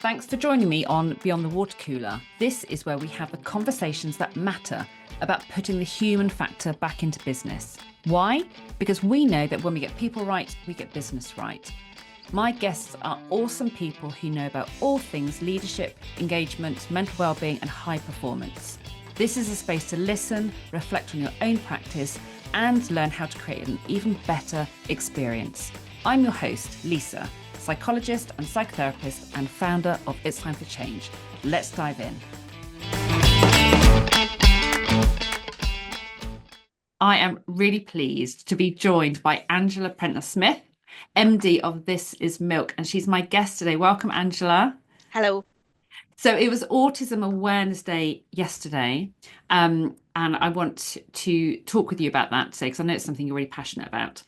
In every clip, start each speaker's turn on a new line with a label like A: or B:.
A: Thanks for joining me on Beyond the Water Cooler. This is where we have the conversations that matter about putting the human factor back into business. Why? Because we know that when we get people right, we get business right. My guests are awesome people who know about all things leadership, engagement, mental well-being and high performance. This is a space to listen, reflect on your own practice and learn how to create an even better experience. I'm your host, Lisa, psychologist and psychotherapist and founder of It's Time for Change. Let's dive in. I am really pleased to be joined by Angela Prentner-Smith, MD of This Is Milk, and she's my guest today. Welcome, Angela.
B: Hello.
A: So it was Autism Awareness Day yesterday, and I want to talk with you about that today because I know it's something you're really passionate about.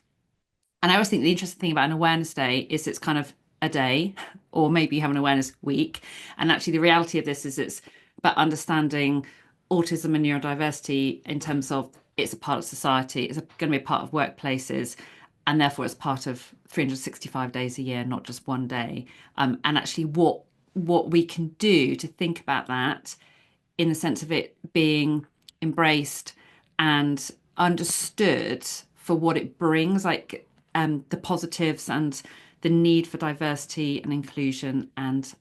A: And I always think the interesting thing about an awareness day is it's kind of a day, or maybe you have an awareness week. And actually the reality of this is it's about understanding autism and neurodiversity in terms of it's a part of society, it's going to be a part of workplaces, and therefore it's part of 365 days a year, not just one day. And actually what we can do to think about that in the sense of it being embraced and understood for what it brings, like the positives and the need for diversity and inclusion and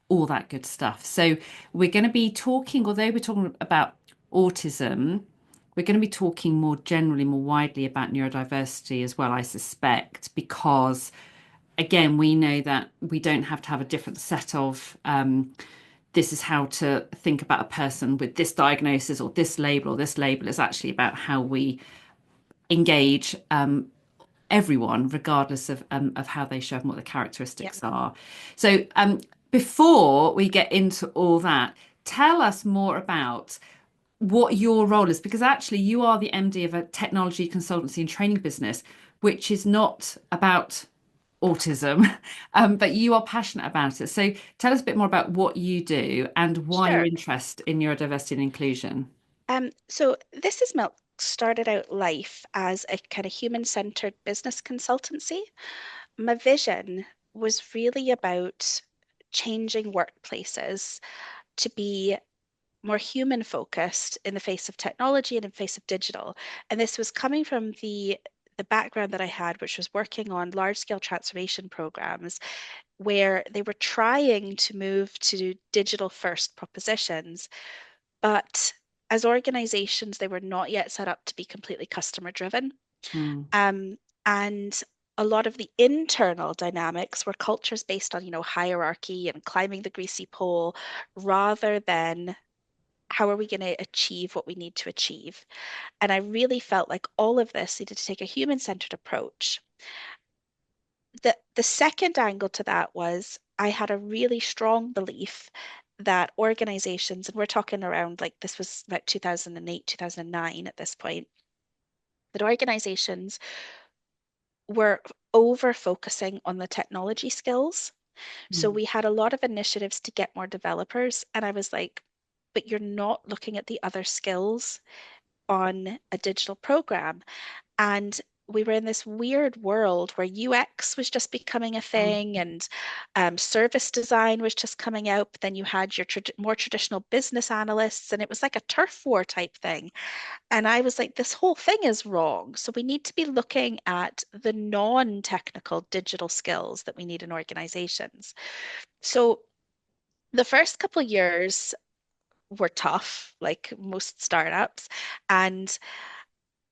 A: all that good stuff. So we're going to be talking, although we're talking about autism, we're going to be talking more generally, more widely about neurodiversity as well, I suspect, because again, we know that we don't have to have a different set of this is how to think about a person with this diagnosis or this label or this label. It's actually about how we engage everyone, regardless of how they show up and what the characteristics are. So before we get into all that, tell us more about what your role is, because actually you are the MD of a technology consultancy and training business, which is not about autism, but you are passionate about it. So tell us a bit more about what you do and why
B: Sure.
A: your interest in neurodiversity and inclusion.
B: So This Is Milk started out life as a kind of human-centered business consultancy. My vision was really about changing workplaces to be more human focused in the face of technology and in the face of digital. And this was coming from the background that I had, which was working on large scale transformation programs where they were trying to move to digital first propositions, but as organizations, they were not yet set up to be completely customer driven.
A: Mm.
B: And a lot of the internal dynamics were cultures based on, hierarchy and climbing the greasy pole rather than how are we going to achieve what we need to achieve. And I really felt like all of this needed to take a human-centered approach. The second angle to that was I had a really strong belief that organizations, and we're talking around like this was about 2008, 2009 at this point, that organizations were over focusing on the technology skills. So
A: Mm.
B: we had a lot of initiatives to get more developers. And I was like, but you're not looking at the other skills on a digital program. And we were in this weird world where UX was just becoming a thing and service design was just coming out. But then you had your more traditional business analysts, and it was like a turf war type thing. And I was like, this whole thing is wrong. So we need to be looking at the non-technical digital skills that we need in organizations. So the first couple of years were tough, like most startups. And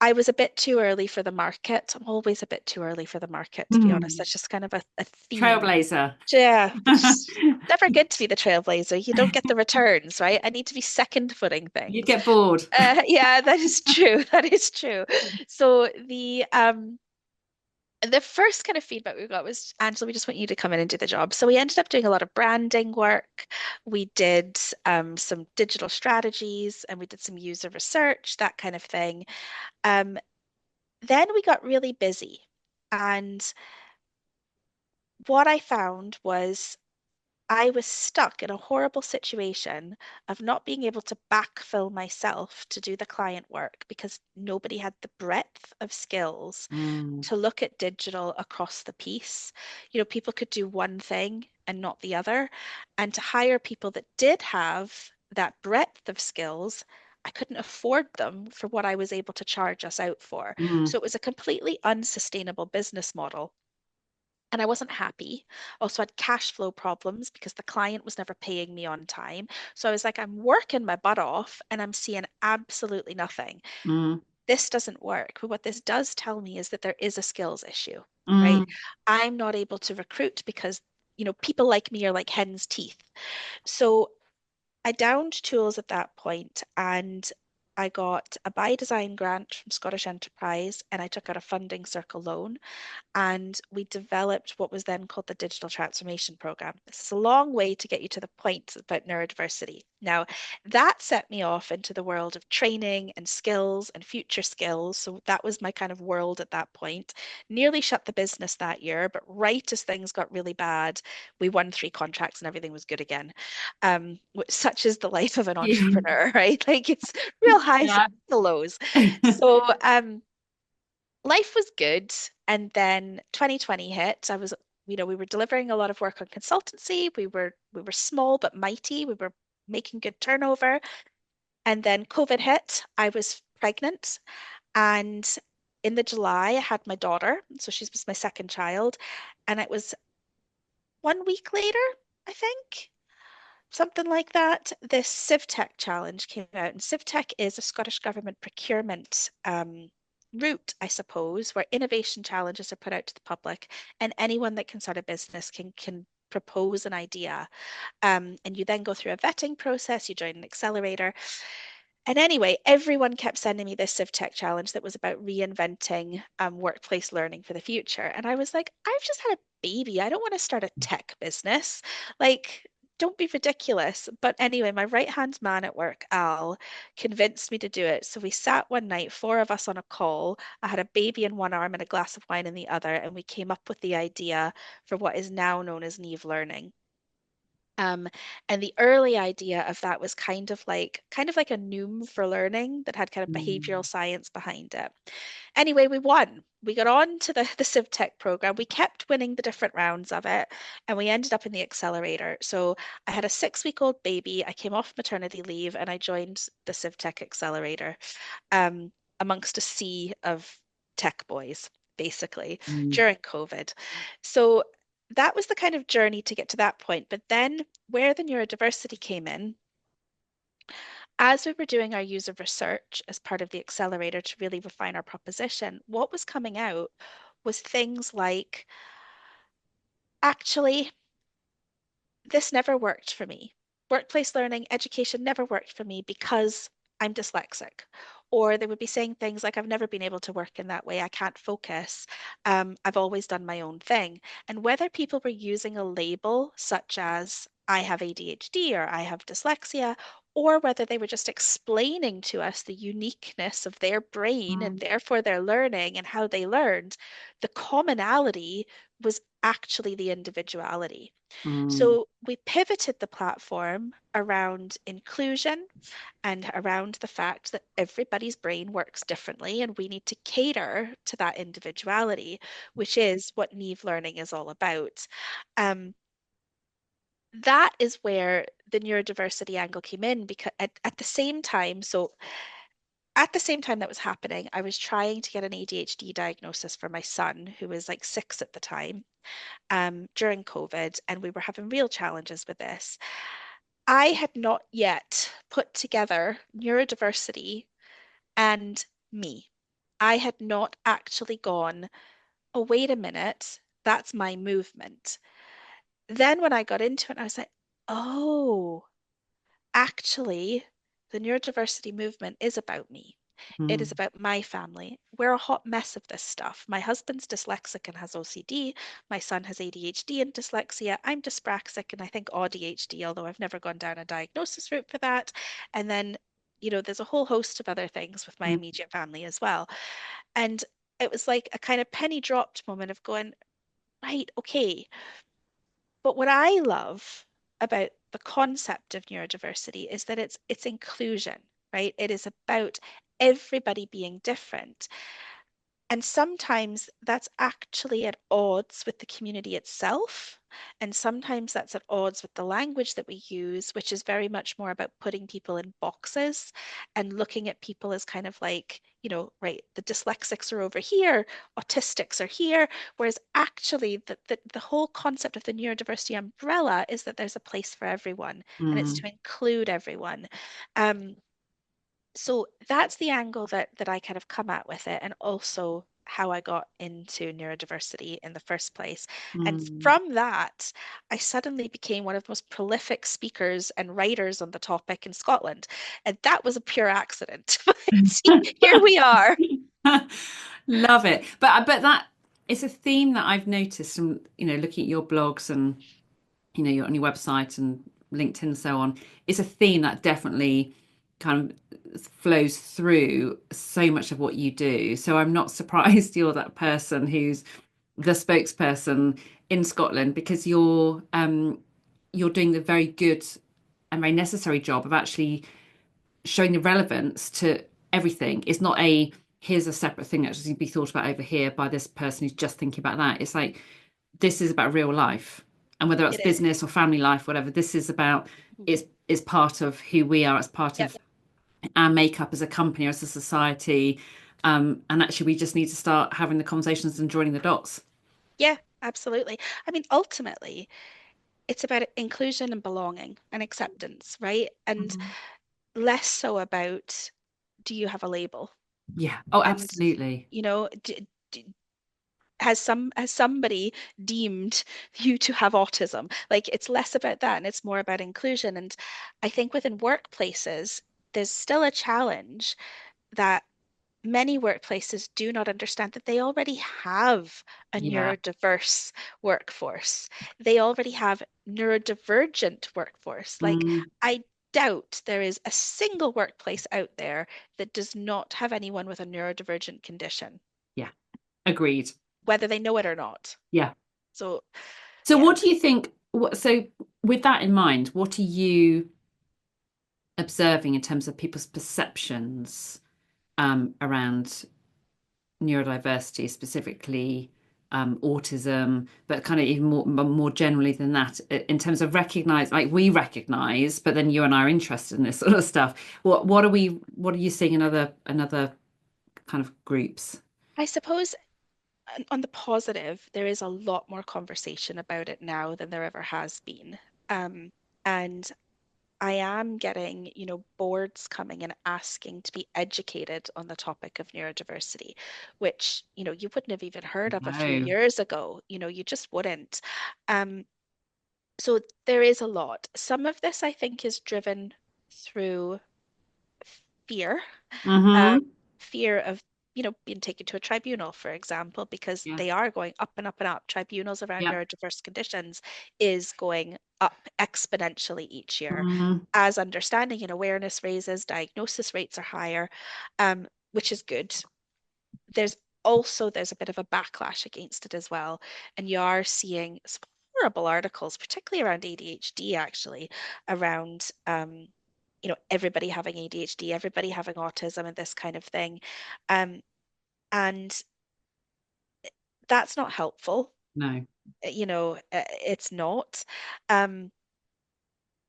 B: I was a bit too early for the market. I'm always a bit too early for the market, to be honest.
A: Mm.
B: That's just kind of a theme.
A: Trailblazer.
B: Yeah, it's never good to be the trailblazer. You don't get the returns, right? I need to be second footing
A: You
B: things.
A: get bored.
B: Yeah, that is true. That is true. So the first kind of feedback we got was, Angela, we just want you to come in and do the job. So we ended up doing a lot of branding work. We did some digital strategies and we did some user research, that kind of thing. Um, then we got really busy. And what I found was I was stuck in a horrible situation of not being able to backfill myself to do the client work because nobody had the breadth of skills
A: Mm,
B: to look at digital across the piece. You know, people could do one thing and not the other. And to hire people that did have that breadth of skills, I couldn't afford them for what I was able to charge us out for.
A: mm,
B: So it was a completely unsustainable business model. And I wasn't happy. Also had cash flow problems because the client was never paying me on time. So I was like, I'm working my butt off and I'm seeing absolutely nothing.
A: mm,
B: This doesn't work. But what this does tell me is that there is a skills issue, right?
A: mm,
B: I'm not able to recruit because, people like me are like hen's teeth. So I downed tools at that point and I got a by design grant from Scottish Enterprise and I took out a funding circle loan and we developed what was then called the Digital Transformation Program. This is a long way to get you to the point about neurodiversity. Now, that set me off into the world of training and skills and future skills. So that was my kind of world at that point. Nearly shut the business that year, but right as things got really bad, we won 3 contracts and everything was good again. Such is the life of an
A: yeah,
B: entrepreneur, right? Like it's real highs
A: yeah.
B: and lows. So, life was good. And then 2020 hit. We were delivering a lot of work on consultancy. We were small but mighty. We were making good turnover. And then COVID hit. I was pregnant. And in the July, I had my daughter. So she was my second child. And it was 1 week later, I think, something like that, this CivTech challenge came out. And CivTech is a Scottish government procurement route, I suppose, where innovation challenges are put out to the public, and anyone that can start a business can propose an idea. And you then go through a vetting process, you join an accelerator, and anyway, everyone kept sending me this CivTech challenge that was about reinventing workplace learning for the future. And I was like, I've just had a baby. I don't want to start a tech business. Like, don't be ridiculous. But anyway, my right-hand man at work, Al, convinced me to do it. So we sat one night, 4 of us on a call. I had a baby in one arm and a glass of wine in the other, and we came up with the idea for what is now known as Neve Learning. Um, and the early idea of that was kind of like a Noom for learning that had kind of behavioral
A: Mm,
B: science behind it. Anyway, we won. We got on to the CivTech program. We kept winning the different rounds of it, and we ended up in the accelerator. So I had a 6-week-old baby. I came off maternity leave, and I joined the CivTech accelerator um, amongst a sea of tech boys, basically,
A: mm,
B: during COVID. So that was the kind of journey to get to that point. But then, where the neurodiversity came in, as we were doing our user research as part of the accelerator to really refine our proposition, what was coming out was things like, actually, this never worked for me. Workplace learning, education never worked for me because I'm dyslexic. Or they would be saying things like, I've never been able to work in that way. I can't focus. I've always done my own thing. And whether people were using a label such as, I have ADHD or I have dyslexia, or whether they were just explaining to us the uniqueness of their brain and
A: mm,
B: therefore their learning and how they learned, the commonality was actually the individuality.
A: mm,
B: So we pivoted the platform around inclusion and around the fact that everybody's brain works differently and we need to cater to that individuality, which is what Neve Learning is all about. Um, that is where the neurodiversity angle came in because at the same time, so at the same time that was happening, I was trying to get an ADHD diagnosis for my son, who was like 6 at the time, during COVID, and we were having real challenges with this. I had not yet put together neurodiversity and me. I had not actually gone, oh, wait a minute, that's my movement. Then when I got into it, I was like, oh, actually, the neurodiversity movement is about me. It is
A: mm,
B: about my family. We're a hot mess of this stuff. My husband's dyslexic and has OCD. My son has ADHD and dyslexia. I'm dyspraxic and I think ADHD, although I've never gone down a diagnosis route for that. And then, there's a whole host of other things with my
A: mm,
B: immediate family as well. And it was like a kind of penny dropped moment of going, right, okay. But what I love about the concept of neurodiversity is that it's inclusion, right? It is about everybody being different. And sometimes that's actually at odds with the community itself. And sometimes that's at odds with the language that we use, which is very much more about putting people in boxes and looking at people as kind of like, right, the dyslexics are over here, autistics are here. Whereas actually, the whole concept of the neurodiversity umbrella is that there's a place for everyone and it's
A: Mm,
B: to include everyone. Um, so that's the angle that I kind of come at with it, and also how I got into neurodiversity in the first place. And
A: mm.
B: from that, I suddenly became one of the most prolific speakers and writers on the topic in Scotland. And that was a pure accident. But here we are.
A: Love it. But that it's a theme that I've noticed from, looking at your blogs and, you're on your website and LinkedIn and so on. It's a theme that definitely kind of flows through so much of what you do. So I'm not surprised you're that person who's the spokesperson in Scotland, because you're doing the very good and very necessary job of actually showing the relevance to everything. It's not a here's a separate thing that should be thought about over here by this person who's just thinking about that. It's like this is about real life, and whether it's
B: It is.
A: business or family life, whatever. This is about
B: Mhm.
A: is part of who we are. It's part
B: Yep.
A: of our makeup as a company or as a society. And actually, we just need to start having the conversations and joining the dots.
B: Yeah, absolutely. I mean, ultimately, it's about inclusion and belonging and acceptance, right? And
A: Mhm.
B: less so about do you have a label?
A: Yeah. Oh,
B: And
A: absolutely.
B: has somebody deemed you to have autism? Like it's less about that and it's more about inclusion. And I think within workplaces, there's still a challenge that many workplaces do not understand that they already have a
A: Yeah.
B: neurodiverse workforce. They already have neurodivergent workforce. Like
A: Mm,
B: I doubt there is a single workplace out there that does not have anyone with a neurodivergent condition,
A: yeah. Agreed.
B: whether they know it or not.
A: Yeah.
B: So,
A: So,
B: yeah,
A: what do you think? So, with that in mind, what are you observing in terms of people's perceptions around neurodiversity, specifically autism, but kind of even more generally than that, in terms of recognize, like we recognize, but then you and I are interested in this sort of stuff. What are you seeing in other kind of groups?
B: I suppose on the positive, there is a lot more conversation about it now than there ever has been. And I am getting, boards coming and asking to be educated on the topic of neurodiversity, which, you wouldn't have even heard of a few
A: No.
B: years ago. You just wouldn't. Um, so there is a lot. Some of this, I think, is driven through fear, um,
A: Mm-hmm.
B: fear of, being taken to a tribunal, for example, because
A: Yeah.
B: they are going up and up and up. Tribunals around
A: Yeah.
B: neurodiverse conditions is going up exponentially each year.
A: Mm-hmm.
B: As understanding and awareness raises, diagnosis rates are higher, which is good. There's a bit of a backlash against it as well, and you are seeing some horrible articles, particularly around ADHD, actually, around everybody having ADHD, everybody having autism, and this kind of thing. And that's not helpful.
A: No.
B: It's not. Um,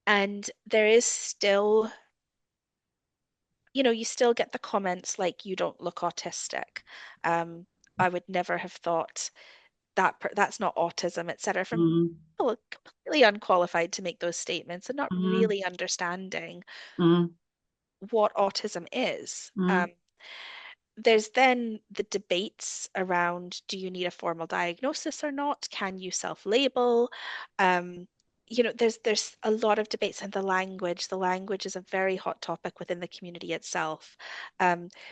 B: and there is still, you still get the comments like you don't look autistic. Um, I would never have thought that's not autism, etc., from
A: Mm-hmm.
B: people completely unqualified to make those statements and not
A: Mm-hmm.
B: really understanding
A: Mm-hmm.
B: what autism is.
A: Mm-hmm.
B: There's then the debates around do you need a formal diagnosis or not? Can you self-label? Um, there's a lot of debates and the language. The language is a very hot topic within the community itself,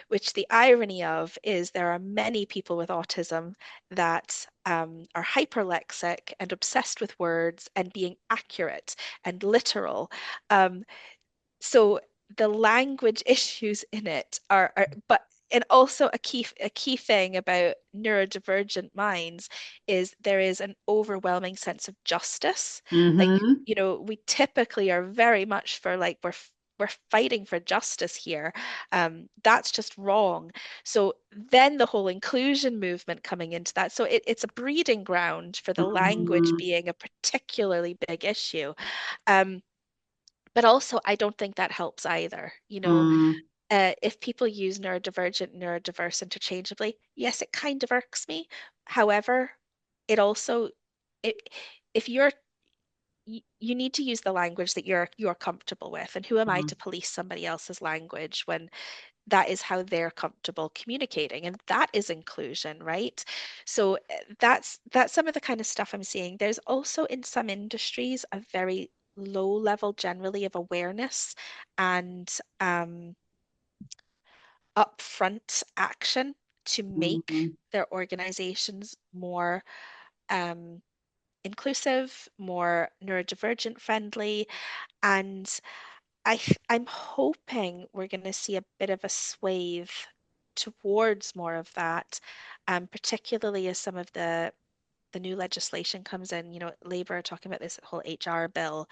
B: which the irony of is there are many people with autism that are hyperlexic and obsessed with words and being accurate and literal. Um, so the language issues in it but and also a key thing about neurodivergent minds is there is an overwhelming sense of justice. Like,
A: Hmm.
B: we typically are very much for like we're fighting for justice here. That's just wrong. So then the whole inclusion movement coming into that. So it's a breeding ground for the language
A: Hmm.
B: being a particularly big issue. Um, but also, I don't think that helps either.
A: Mm.
B: If people use neurodivergent, neurodiverse interchangeably, yes, it kind of irks me. However, it also, it, if you need to use the language that you're comfortable with. And who am I
A: Mm.
B: to police somebody else's language when that is how they're comfortable communicating? And that is inclusion, right? So that's some of the kind of stuff I'm seeing. There's also in some industries a very low level generally of awareness and upfront action to make
A: Mm.
B: their organizations more um, inclusive, more neurodivergent friendly. And I'm hoping we're going to see a bit of a swathe towards more of that, particularly as some of the new legislation comes in. Labour are talking about this whole HR bill,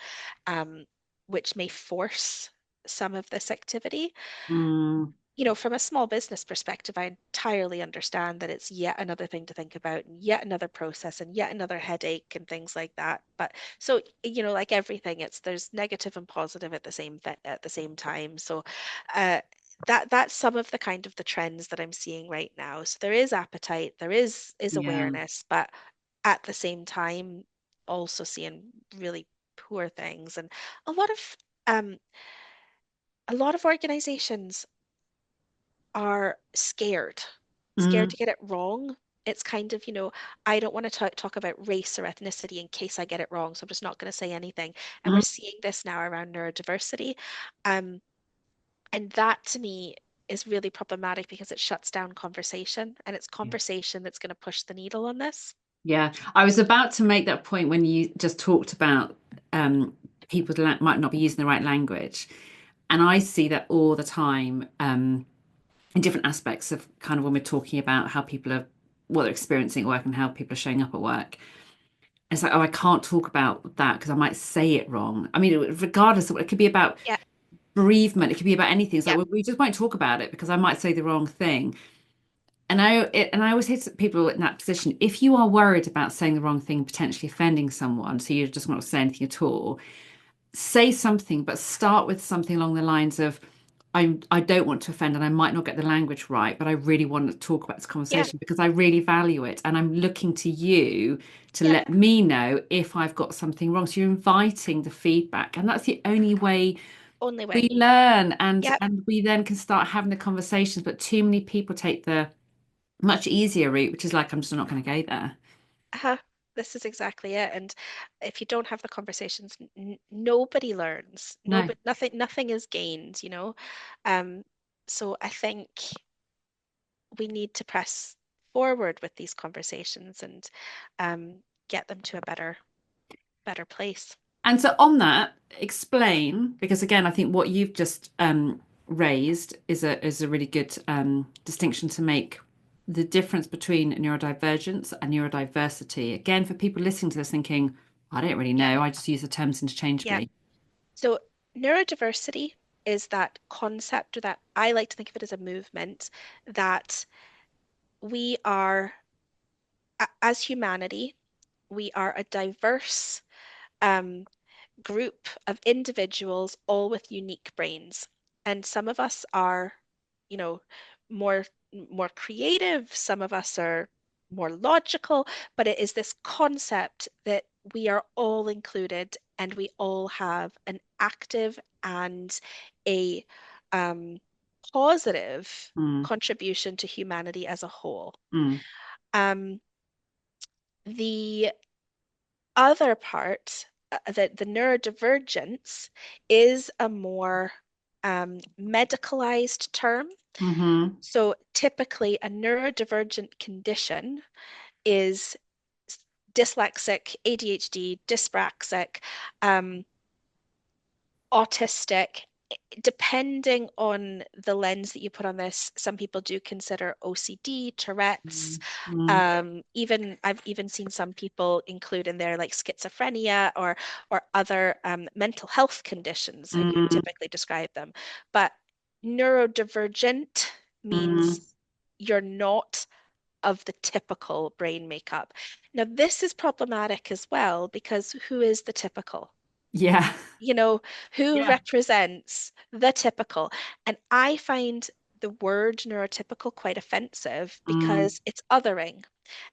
B: um, which may force some of this activity.
A: Mm.
B: From a small business perspective, I entirely understand that it's yet another thing to think about, and yet another process, and yet another headache, and things like that. But so, like everything, there's negative and positive at the same time. So, uh, that's some of the kind of the trends that I'm seeing right now. So there is appetite, there is
A: Yeah.
B: awareness, but at the same time, also seeing really poor things, and a lot of um a lot of organizations are scared
A: Mm.
B: to get it wrong. It's kind of, I don't want to talk about race or ethnicity in case I get it wrong, so I'm just not going to say anything. And we're
A: Mm.
B: seeing this now around neurodiversity. Um, and that to me is really problematic because it shuts down conversation, and it's conversation that's going to push the needle on this.
A: Yeah, I was about to make that point when you just talked about um, people that might not be using the right language. And I see that all the time in different aspects of kind of when we're talking about how people are, what they're experiencing at work and how people are showing up at work. It's like, oh, I can't talk about that because I might say it wrong. I mean, regardless of it could be about
B: Yeah,
A: bereavement, it could be about anything. It's like,
B: yeah,
A: well, we just won't talk about it because I might say the wrong thing. And I always say to people in that position, if you are worried about saying the wrong thing, potentially offending someone, so you just not say anything at all, say something, but start with something along the lines of, I don't want to offend and I might not get the language right, but I really want to talk about this
B: yeah,
A: conversation because I really value it. And I'm looking to you to
B: yeah.
A: let me know if I've got something wrong. So you're inviting the feedback. And that's the only way
B: Only way.
A: we learn
B: Yeah.
A: and we then can start having the conversations. But too many people take the much easier route, which is like, I'm just not going to go there.
B: Uh-huh. This is exactly it. And if you don't have the conversations, nobody learns.
A: No.
B: Nobody, nothing is gained. Um, so I think we need to press forward with these conversations and get them to a better place.
A: And so on that, explain, because again, I think what you've just raised is a really good distinction to make the difference between neurodivergence and neurodiversity. Again, for people listening to this thinking, I don't really
B: Yeah,
A: know, I just use the terms
B: yeah.
A: interchangeably.
B: So neurodiversity is that concept, or that I like to think of it as a movement, that we are, as humanity, we are a diverse um, group of individuals, all with unique brains. And some of us are, you know, more more creative, some of us are more logical, but it is this concept that we are all included and we all have an active and a um, positive
A: Mm.
B: contribution to humanity as a whole.
A: Mm.
B: Um, the other part, the neurodivergence, is a more medicalized term.
A: Hmm.
B: So typically, a neurodivergent condition is dyslexic, ADHD, dyspraxic, um, autistic, depending on the lens that you put on this, some people do consider OCD, Tourette's.
A: Mm, mm,
B: Even I've even seen some people include in there like schizophrenia or other mental health conditions, how you would
A: mm,
B: typically describe them. But neurodivergent
A: mm.
B: means you're not of the typical brain makeup. Now, this is problematic as well because who is the typical?
A: Yeah.
B: You know, who
A: Yeah.
B: represents the typical. And I find the word neurotypical quite offensive
A: Mm,
B: because it's othering.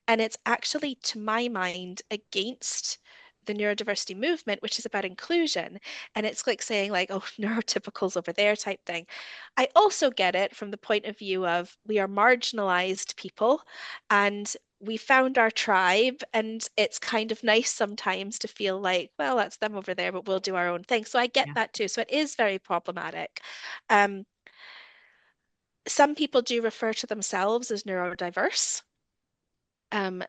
B: And it's actually, to my mind, against the neurodiversity movement, which is about inclusion. And it's like saying, like, oh, neurotypicals over there type thing. I also get it from the point of view of we are marginalized people and we found our tribe, and it's kind of nice sometimes to feel like, well, that's them over there, but we'll do our own thing. So I get
A: yeah.
B: that too. So it is very problematic. Um, some people do refer to themselves as neurodiverse. Um,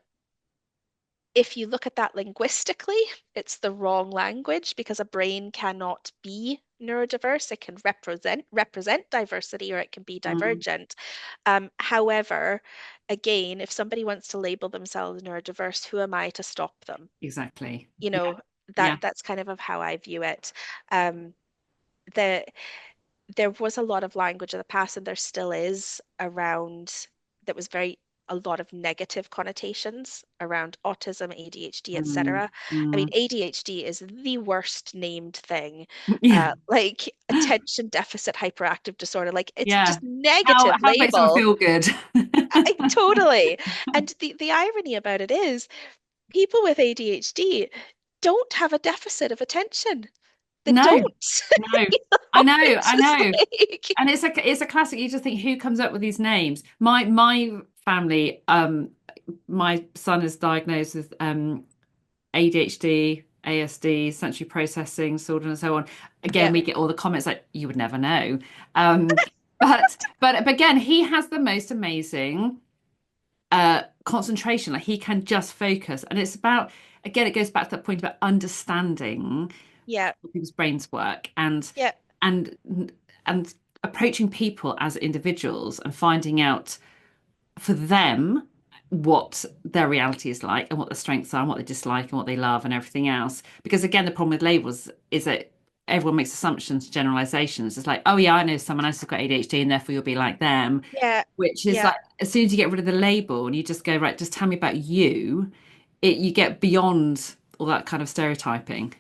B: if you look at that linguistically, it's the wrong language because a brain cannot be neurodiverse. It can represent diversity or it can be
A: Mm,
B: divergent. However, again, if somebody wants to label themselves neurodiverse, who am I to stop them?
A: exactly.
B: You
A: Yeah.
B: know,
A: Yeah.
B: that's kind of how I view it. Um, the there was a lot of language in the past, and there still is around that was very a lot of negative connotations around autism, ADHD,
A: Mm,
B: etc. I mean,
A: mm.
B: ADHD is the worst named thing.
A: Yeah.
B: Like attention deficit hyperactive disorder. Like it's
A: Yeah.
B: just negative
A: How it makes someone
B: label.
A: feel good.
B: Totally. And the irony about it is people with ADHD don't have a deficit of attention. They
A: No,
B: don't.
A: no.
B: You
A: I
B: know,
A: know,
B: it's
A: I
B: just
A: know.
B: like
A: And it's a classic. You just think who comes up with these names? My family, my son is diagnosed with ADHD, ASD, sensory processing disorder, and so on. Again,
B: yeah.
A: we get all the comments like you would never know. Um, but again, he has the most amazing concentration. Like he can just focus, and it's about again, it goes back to that point about understanding
B: Yeah,
A: how people's brains work
B: yeah,
A: and and approaching people as individuals and finding out for them what their reality is like and what their strengths are and what they dislike and what they love and everything else. Because again, the problem with labels is that everyone makes assumptions, generalizations. It's like, oh yeah, I know someone else has got ADHD and therefore you'll be like them.
B: yeah,
A: Which is
B: yeah.
A: like as soon as you get rid of the label and you just go, right, just tell me about you, you get beyond all that kind of stereotyping.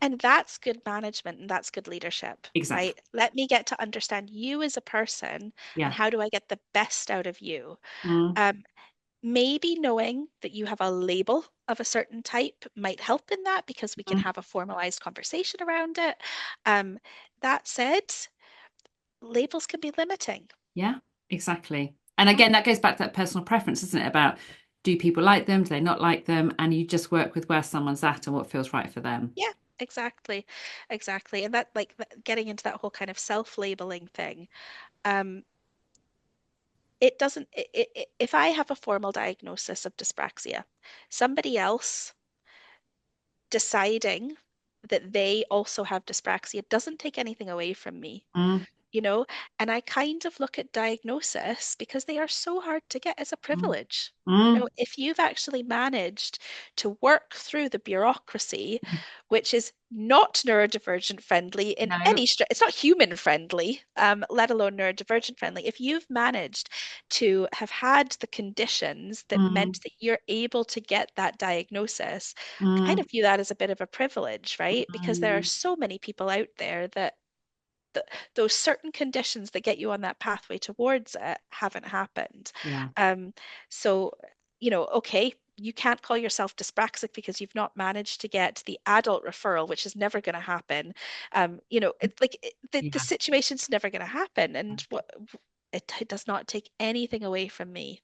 B: And that's good management and that's good leadership,
A: Exactly.
B: right? Let me get to understand you as a person and
A: Yeah.
B: how do I get the best out of you?
A: Mm,
B: Um, Maybe knowing that you have a label of a certain type might help in that because we can
A: mm.
B: have a formalized conversation around it. Um, that said, labels can be limiting.
A: Yeah, exactly. And
B: Mm,
A: again, that goes back to that personal preference, isn't it? About do people like them? Do they not like them? And you just work with where someone's at and what feels right for them.
B: yeah, exactly, exactly. And that like getting into that whole kind of self-labeling thing. Um, it doesn't if I have a formal diagnosis of dyspraxia, somebody else deciding that they also have dyspraxia doesn't take anything away from me,
A: Mm,
B: you know? And I kind of look at diagnosis because they are so hard to get as a
A: mm,
B: privilege. You know,
A: mm.
B: if you've actually managed to work through the bureaucracy, which is not neurodivergent friendly in
A: No.
B: any it's not human friendly, let alone neurodivergent friendly. If you've managed to have had the conditions that
A: Mm,
B: meant that you're able to get that diagnosis, I kind
A: mm,
B: of view that as a bit of a privilege, right? Because there are
A: mm.
B: so many people out there that th those certain conditions that get you on that pathway towards it haven't happened.
A: Yeah.
B: Um, so, okay, you can't call yourself dyspraxic because you've not managed to get the adult referral, which is never going to happen. It's like the
A: Yeah.
B: situation's never going to happen, and it does not take anything away from me.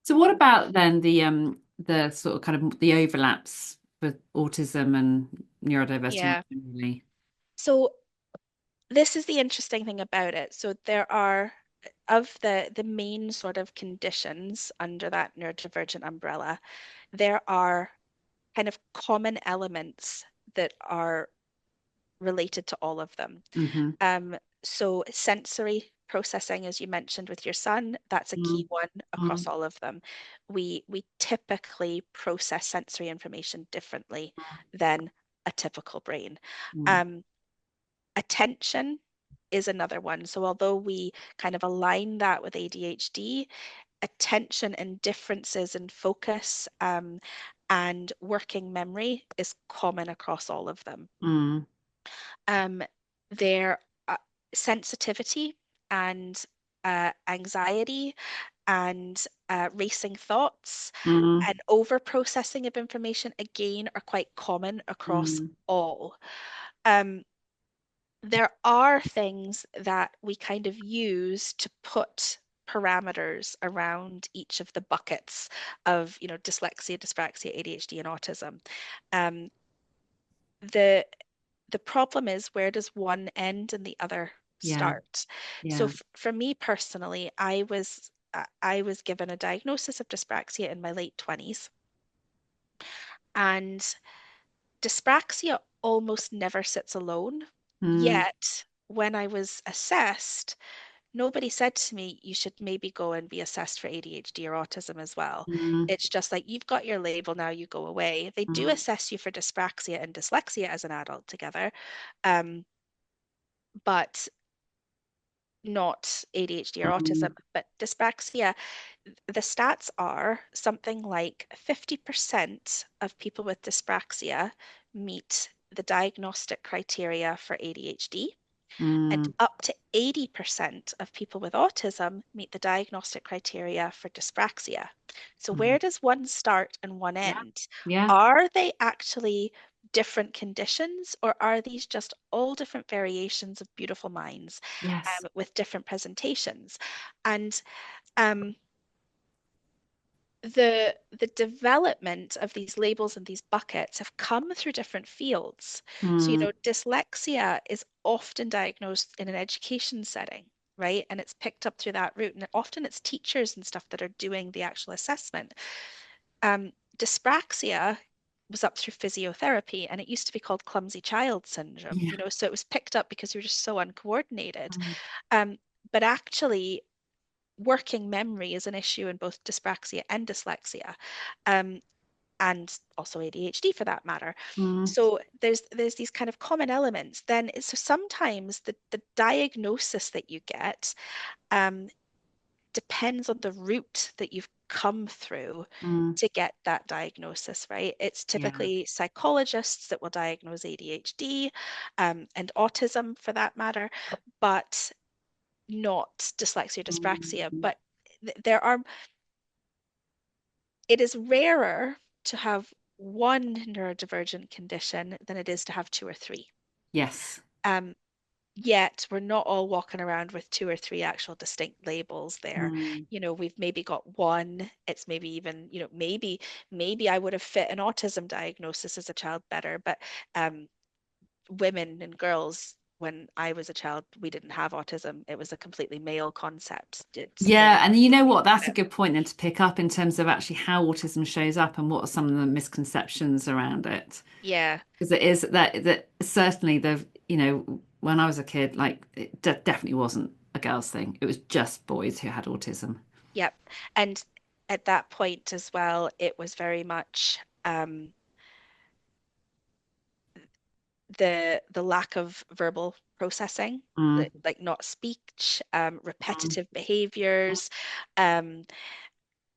A: So what about then the sort of kind of the overlaps with autism and neurodiversity more
B: Yeah.
A: generally?
B: So this is the interesting thing about it. So there are of the main sort of conditions under that neurodivergent umbrella, there are kind of common elements that are related to all of them.
A: Mm-hmm.
B: So sensory processing, as you mentioned with your son, that's a key one across
A: Mm-hmm.
B: all of them. We typically process sensory information differently than a typical brain. Um, Attention is another one. So although we kind of align that with ADHD, attention and differences in focus and working memory is common across all of them.
A: Mm-hmm.
B: Um, their sensitivity and anxiety and racing thoughts
A: Mm-hmm.
B: and over processing of information again are quite common across
A: Mm-hmm.
B: all. Um, there are things that we kind of use to put parameters around each of the buckets of, dyslexia, dyspraxia, ADHD, and autism. Um, the the problem is, where does one end and the other
A: Yeah.
B: start? So
A: Yeah.
B: for me personally, I was given a diagnosis of dyspraxia in my late 20s, and dyspraxia almost never sits alone.
A: Mm,
B: Yet, when I was assessed, nobody said to me, you should maybe go and be assessed for ADHD or autism as well.
A: mm,
B: It's just like, you've got your label, now you go away. They do
A: mm,
B: assess you for dyspraxia and dyslexia as an adult together, um, but not ADHD or
A: mm,
B: autism. But dyspraxia, the stats are something like 50% of people with dyspraxia meet the diagnostic criteria for ADHD, and
A: mm,
B: up to 80% of people with autism meet the diagnostic criteria for dyspraxia. So,
A: mm.
B: where does one start and one
A: Yeah.
B: end?
A: Yeah.
B: Are they actually different conditions, or are these just all different variations of beautiful minds
A: Yes.
B: with different presentations? And um, the development of these labels and these buckets have come through different fields. So,
A: Mm,
B: dyslexia is often diagnosed in an education setting, right? And it's picked up through that route. And often it's teachers and stuff that are doing the actual assessment. Dyspraxia was up through physiotherapy, and it used to be called clumsy child syndrome,
A: yeah.
B: so it was picked up because you're just so uncoordinated.
A: Mm,
B: Um, but actually, working memory is an issue in both dyspraxia and dyslexia, um, and also ADHD for that matter.
A: mm,
B: So there's these kind of common elements. Then so sometimes the diagnosis that you get um, depends on the route that you've come through
A: mm.
B: to get that diagnosis, right? It's
A: Yeah.
B: typically psychologists that will diagnose ADHD and autism for that matter, but not dyslexia, dyspraxia.
A: Mm.
B: But there are it is rarer to have one neurodivergent condition than it is to have two or three.
A: Yes.
B: Um, Yet we're not all walking around with two or three actual distinct labels there.
A: Mm.
B: We've maybe got one. It's maybe even, maybe I would have fit an autism diagnosis as a child better, but women and girls, when I was a child, we didn't have autism. It was a completely male concept. There
A: Yeah,
B: was
A: and you know what?
B: nothing
A: That's
B: in
A: a
B: it.
A: good point then to pick up in terms of actually how autism shows up and what are some of the misconceptions around it.
B: Yeah,
A: Because it is that certainly when I was a kid, like it definitely wasn't a girls' thing. It was just boys who had autism.
B: yep. And at that point as well, it was very much the lack of verbal processing,
A: Mm,
B: like not speech,
A: mm,
B: repetitive behaviors, um,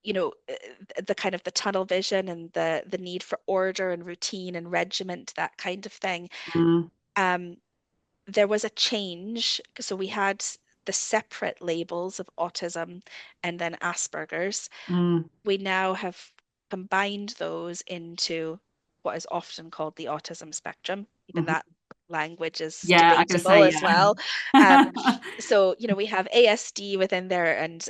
B: the kind of the tunnel vision and the need for order and routine and regiment, that kind of thing.
A: mm,
B: Um, there was a change. So we had the separate labels of autism and then Asperger's.
A: mm,
B: We now have combined those into what is often called the autism spectrum. Even
A: mhm.
B: that language is
A: Yeah, I'm gonna
B: debatable
A: say
B: as
A: yeah.
B: well. Um, so, we have ASD within there and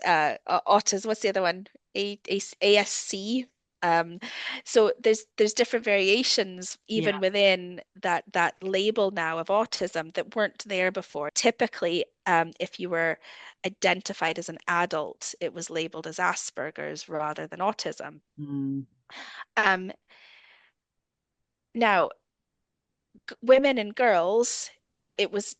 B: autism. What's the other one? ASC. Um, so there's different variations
A: Yeah.
B: even within that label now of autism that weren't there before. Typically, if you were identified as an adult, it was labeled as Asperger's rather than autism.
A: Mm,
B: Um, Now, women and girls, it was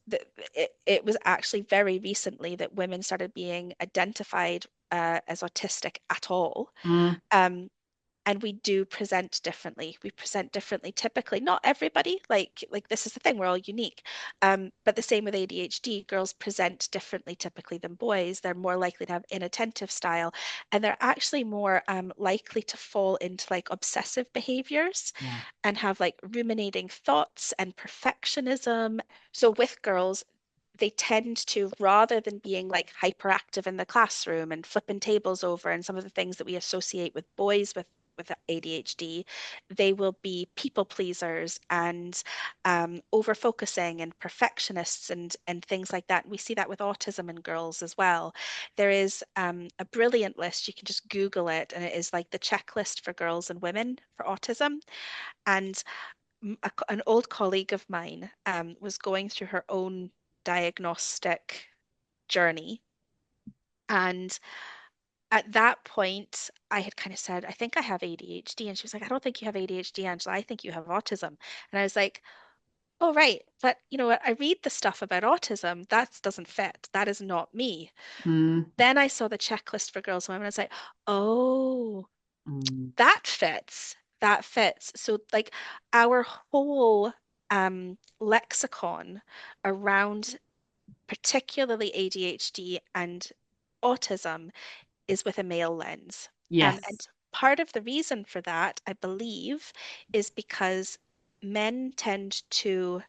B: actually very recently that women started being identified as autistic at all.
A: Mm,
B: Um, and we do present differently. We present differently typically. Not everybody, like this is the thing, we're all unique. But the same with ADHD, girls present differently typically than boys. They're more likely to have inattentive style, and they're actually more likely to fall into like obsessive behaviors
A: yeah.
B: and have like ruminating thoughts and perfectionism. So with girls, they tend to, rather than being like hyperactive in the classroom and flipping tables over and some of the things that we associate with boys with ADHD, they will be people pleasers and over focusing and perfectionists and things like that. And we see that with autism in girls as well. There is a brilliant list. You can just Google it, and it is like the checklist for girls and women for autism. And an old colleague of mine was going through her own diagnostic journey. And at that point, I had kind of said, I think I have ADHD. And she was like, I don't think you have ADHD, Angela. I think you have autism. And I was like, oh, right. But you know what? I read the stuff about autism. That doesn't fit. That is not me.
A: Mm,
B: Then I saw the checklist for girls and women. I was like, oh,
A: mm,
B: that fits. That fits. So like our whole lexicon around particularly ADHD and autism is with a male lens. And
A: yes.
B: part of the reason for that, I believe, is because men tend to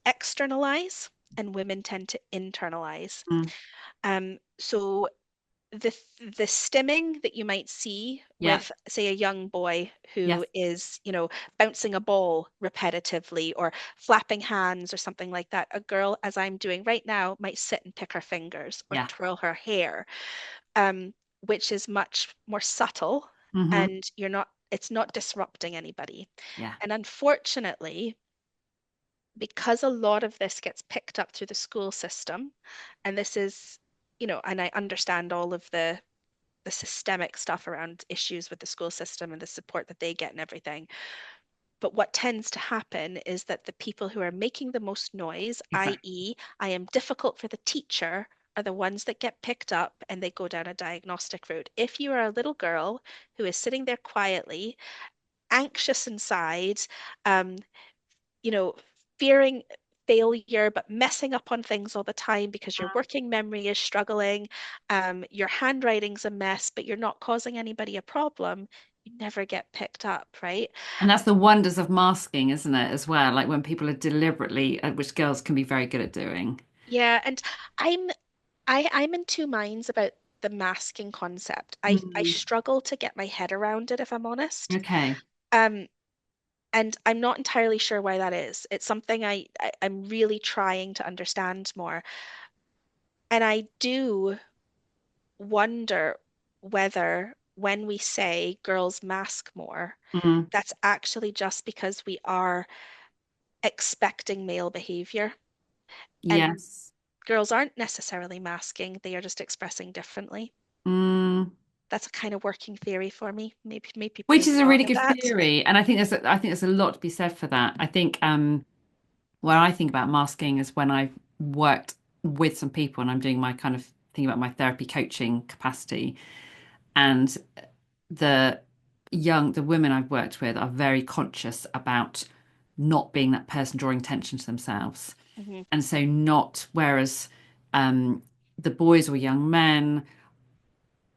B: externalize and women tend to internalize.
A: Mm,
B: So the stimming that you might see
A: yeah.
B: with, say, a young boy who
A: Yes.
B: is, bouncing a ball repetitively or flapping hands or something like that, a girl, as I'm doing right now, might sit and pick her fingers or
A: Yeah.
B: twirl her hair, um, which is much more subtle,
A: Hmm.
B: and it's not disrupting anybody.
A: Yeah.
B: And unfortunately, because a lot of this gets picked up through the school system, and this is, and I understand all of the systemic stuff around issues with the school system and the support that they get and everything. But what tends to happen is that the people who are making the most noise,
A: Exactly.
B: i.e., I am difficult for the teacher, are the ones that get picked up and they go down a diagnostic route. If you are a little girl who is sitting there quietly, anxious inside, um, you know, fearing failure, but messing up on things all the time because your working memory is struggling, your handwriting's a mess, but you're not causing anybody a problem, you never get picked up, right?
A: And that's the wonders of masking, isn't it, as well? Like when people are deliberately, which girls can be very good at doing.
B: Yeah, and I'm I'm in two minds about the masking concept. I
A: Mm,
B: struggle to get my head around it, if I'm honest.
A: okay.
B: Um, and I'm not entirely sure why that is. It's something I'm really trying to understand more. And I do wonder whether when we say girls mask more,
A: Mm,
B: that's actually just because we are expecting male behavior. And
A: yes.
B: girls aren't necessarily masking, they are just expressing differently.
A: Mm.
B: That's a kind of working theory for me. Maybe
A: Which
B: prove
A: is
B: me
A: a
B: wrong
A: really
B: at
A: good
B: that.
A: theory. And I think there's a lot to be said for that. I think where I think about masking is when I've worked with some people and I'm doing my kind of thinking about my therapy coaching capacity. And the the women I've worked with are very conscious about not being that person drawing attention to themselves.
B: Hmm.
A: And so not, whereas um, the boys or young men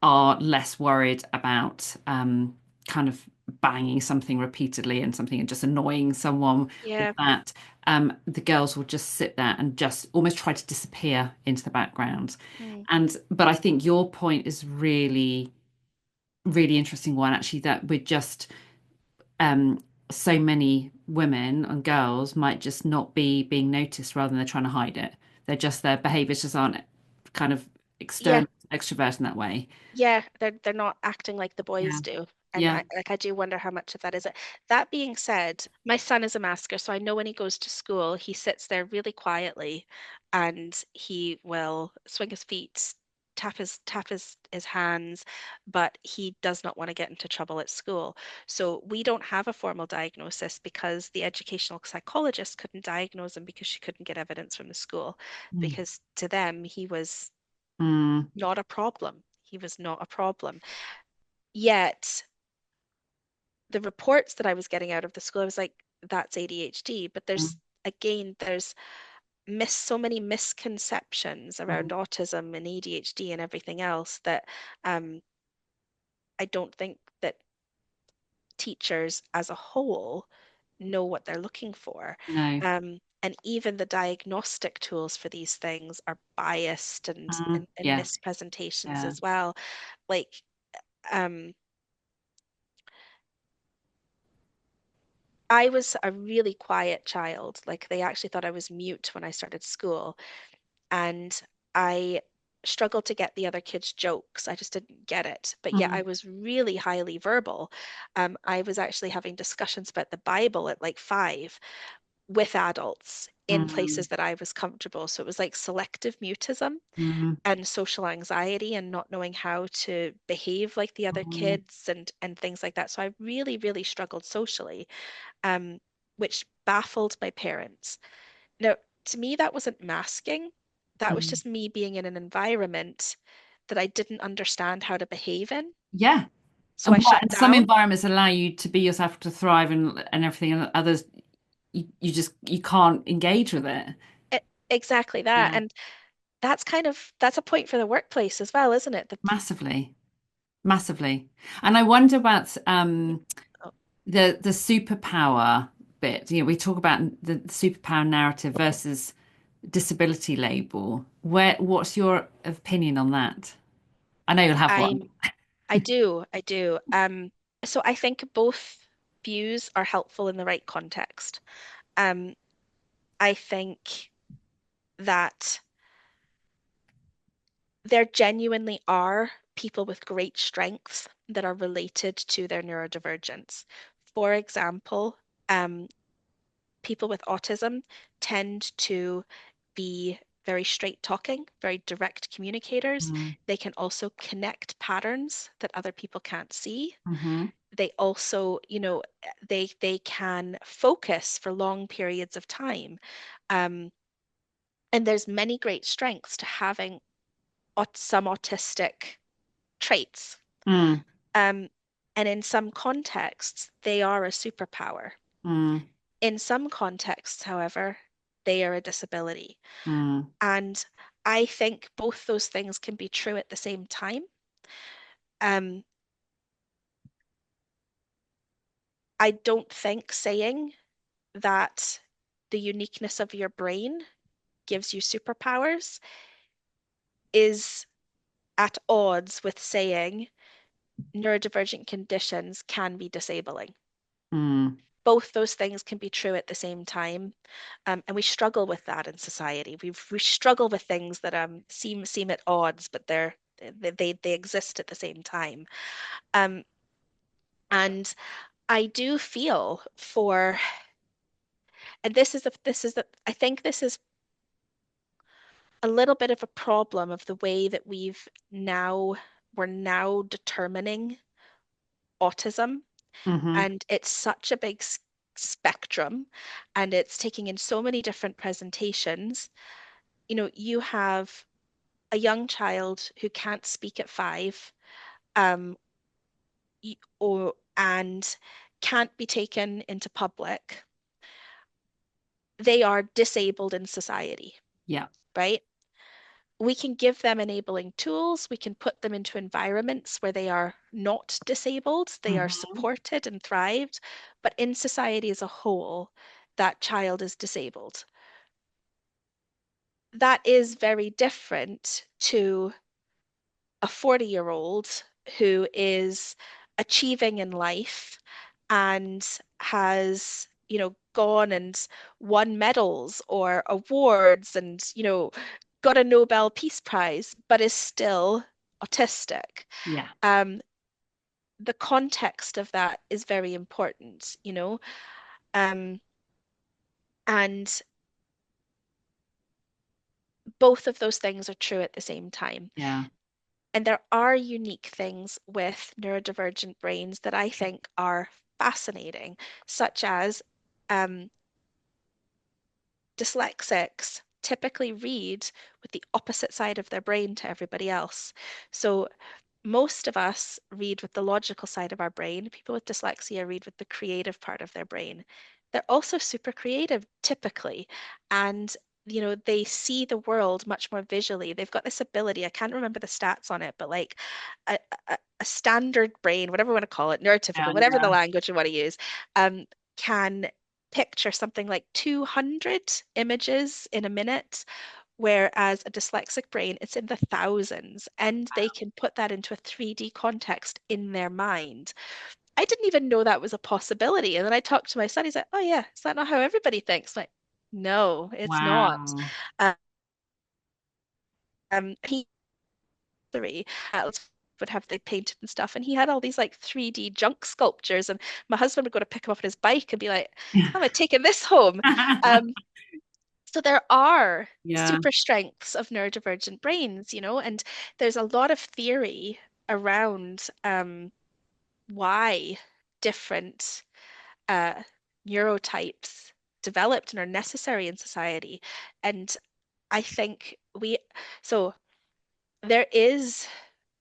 A: are less worried about kind of banging something repeatedly and something and just annoying someone with
B: Yeah.
A: that. The girls will just sit there and just almost try to disappear into the background.
B: Mm.
A: And but I think your point is really, really interesting one, actually, that we're just um so many women and girls might just not be being noticed rather than they're trying to hide it. They're just their behaviors just aren't kind of
B: Yeah.
A: external extrovert in that way.
B: Yeah. They're not acting like the
A: Yeah.
B: boys do. And
A: Yeah.
B: I do wonder how much of that is it. That being said, my son is a masker, so I know when he goes to school, he sits there really quietly and he will swing his feet tap his hands, but he does not want to get into trouble at school. So we don't have a formal diagnosis because the educational psychologist couldn't diagnose him because she couldn't get evidence from the school,
A: Mm.
B: because to them he was
A: Mm.
B: not a problem. He was not a problem. Yet the reports that I was getting out of the school, I was like, that's ADHD. But
A: Mm.
B: there's so many misconceptions around
A: Mm.
B: autism and ADHD and everything else that um, I don't think that teachers as a whole know what they're looking for.
A: No.
B: And even the diagnostic tools for these things are biased and
A: Yeah.
B: mispresentations
A: Yeah.
B: as well. Like, um, I was a really quiet child. Like, they actually thought I was mute when I started school. And I struggled to get the other kids' jokes. I just didn't get it. But yet I
A: Mm.
B: was really highly verbal. I was actually having discussions about the Bible at like 5 with adults in
A: Mm.
B: places that I was comfortable. So it was like selective mutism
A: Mm.
B: and social anxiety and not knowing how to behave like the other
A: Mm.
B: kids and things like that. So I really, really struggled socially, um, which baffled my parents. Now, to me, that wasn't masking. That was
A: Mm.
B: just me being in an environment that I didn't understand how to behave in.
A: Yeah.
B: So I shut
A: And some
B: down.
A: environments allow you to be yourself, to thrive and everything, and others you just you can't engage with it.
B: Exactly that.
A: Yeah.
B: And that's a point for the workplace as well, isn't it?
A: Massively. Massively. And I wonder about
B: Oh,
A: the superpower bit. We talk about the superpower narrative versus disability label. What's your opinion on that? I know you'll have one.
B: I I do. So I think both views are helpful in the right context. Um, I think that there genuinely are people with great strengths that are related to their neurodivergence. For example, um, people with autism tend to be very straight talking, very direct communicators.
A: Mm.
B: They can also connect patterns that other people can't see.
A: Hmm.
B: They also, they can focus for long periods of time. Um, and there's many great strengths to having some autistic traits.
A: Mm.
B: Um, and in some contexts, they are a superpower.
A: Mm.
B: In some contexts, however, they are a disability.
A: Mm.
B: And I think both those things can be true at the same time. Um, I don't think saying that the uniqueness of your brain gives you superpowers is at odds with saying neurodivergent conditions can be disabling.
A: Mm.
B: Both those things can be true at the same time, and we struggle with that in society. We struggle with things that seem at odds, but they exist at the same time. Um, and I do feel for, and I think this is a little bit of a problem of the way that we're now determining autism,
A: Hmm.
B: and it's such a big spectrum, and it's taking in so many different presentations. You have a young child who can't speak at 5, um, or and can't be taken into public. They are disabled in society,
A: Yeah.
B: right? We can give them enabling tools. We can put them into environments where they are not disabled, they are
A: Hmm.
B: supported and thrived. But in society as a whole, that child is disabled. That is very different to a 40-year-old who is achieving in life and has, gone and won medals or awards and, got a Nobel Peace Prize, but is still autistic.
A: Yeah.
B: Um, the context of that is very important, um, and both of those things are true at the same time.
A: Yeah.
B: And there are unique things with neurodivergent brains that I think are fascinating, such as um, dyslexics typically read with the opposite side of their brain to everybody else. So most of us read with the logical side of our brain. People with dyslexia read with the creative part of their brain. They're also super creative typically, and they see the world much more visually. They've got this ability, I can't remember the stats on it, but like a standard brain, whatever we want to call it,
A: Yeah,
B: neurotypical, whatever the
A: yeah.
B: language you want to use, can picture something like 200 images in a minute, whereas a dyslexic brain, it's in the thousands, and they can put that into a 3D context in their mind. I didn't even know that was a possibility. And then I talked to my son, he's like, oh yeah, is that not how everybody thinks? I'm like, no, it's not.
A: Wow.
B: He three would have they painted and stuff, and he had all these like 3D junk sculptures, and my husband would go to pick him up on his bike and be like, how am I taking this home? Um, So there are
A: Yeah.
B: super strengths of neurodivergent brains, and there's a lot of theory around why different uh, neurotypes developed and are necessary in society. And I think so there is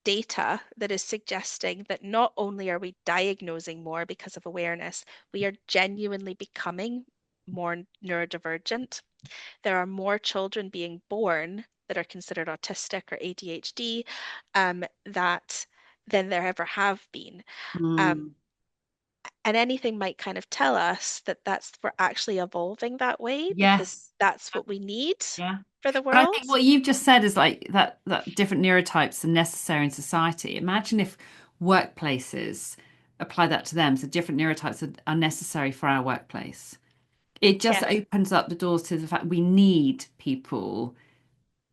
B: data that is suggesting that not only are we diagnosing more because of awareness, we are genuinely becoming more neurodivergent. There are more children being born that are considered autistic or ADHD that than there ever have been. Um,
A: Mm.
B: and anything might kind of tell us that we're actually evolving that way because
A: Yes.
B: that's what we need
A: Yeah.
B: for the
A: But I
B: world.
A: think what you've just said is like that different neurotypes are necessary in society. Imagine if workplaces apply that to them. So different neurotypes are necessary for our workplace. It just
B: Yeah,
A: opens up the doors to the fact we need people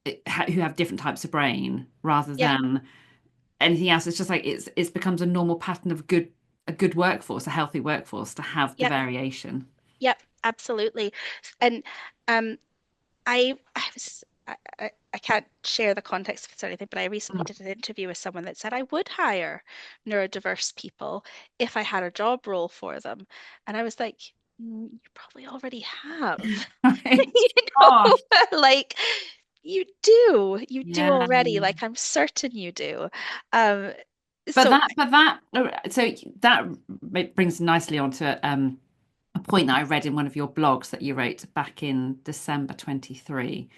A: who have different types of brain rather
B: yeah,
A: than anything else. It's just like it becomes a normal pattern of a good workforce, a healthy workforce to have the
B: yeah,
A: variation.
B: yeah, absolutely. And um, I can't share the context of it or anything, but I recently
A: Mm.
B: did an interview with someone that said I would hire neurodiverse people if I had a job role for them. And I was like, You probably already have."
A: Right.
B: You
A: Gosh.
B: know, like you do
A: Yeah.
B: already. Like I'm certain you do. Um,
A: But
B: so
A: so that brings nicely onto a point that I read in one of your blogs that you wrote back in December 23,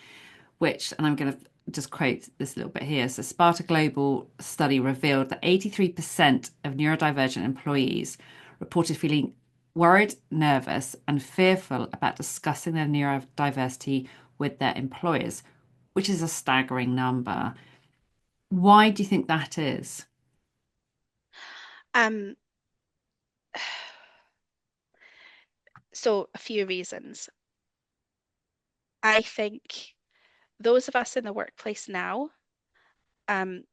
A: which, and I'm going to just quote this little bit here. So, Sparta Global study revealed that 83% of neurodivergent employees reported feeling worried, nervous, and fearful about discussing their neurodiversity with their employers, which is a staggering number. Why do you think that is?
B: um, so a few reasons. I think those of us in the workplace now, um,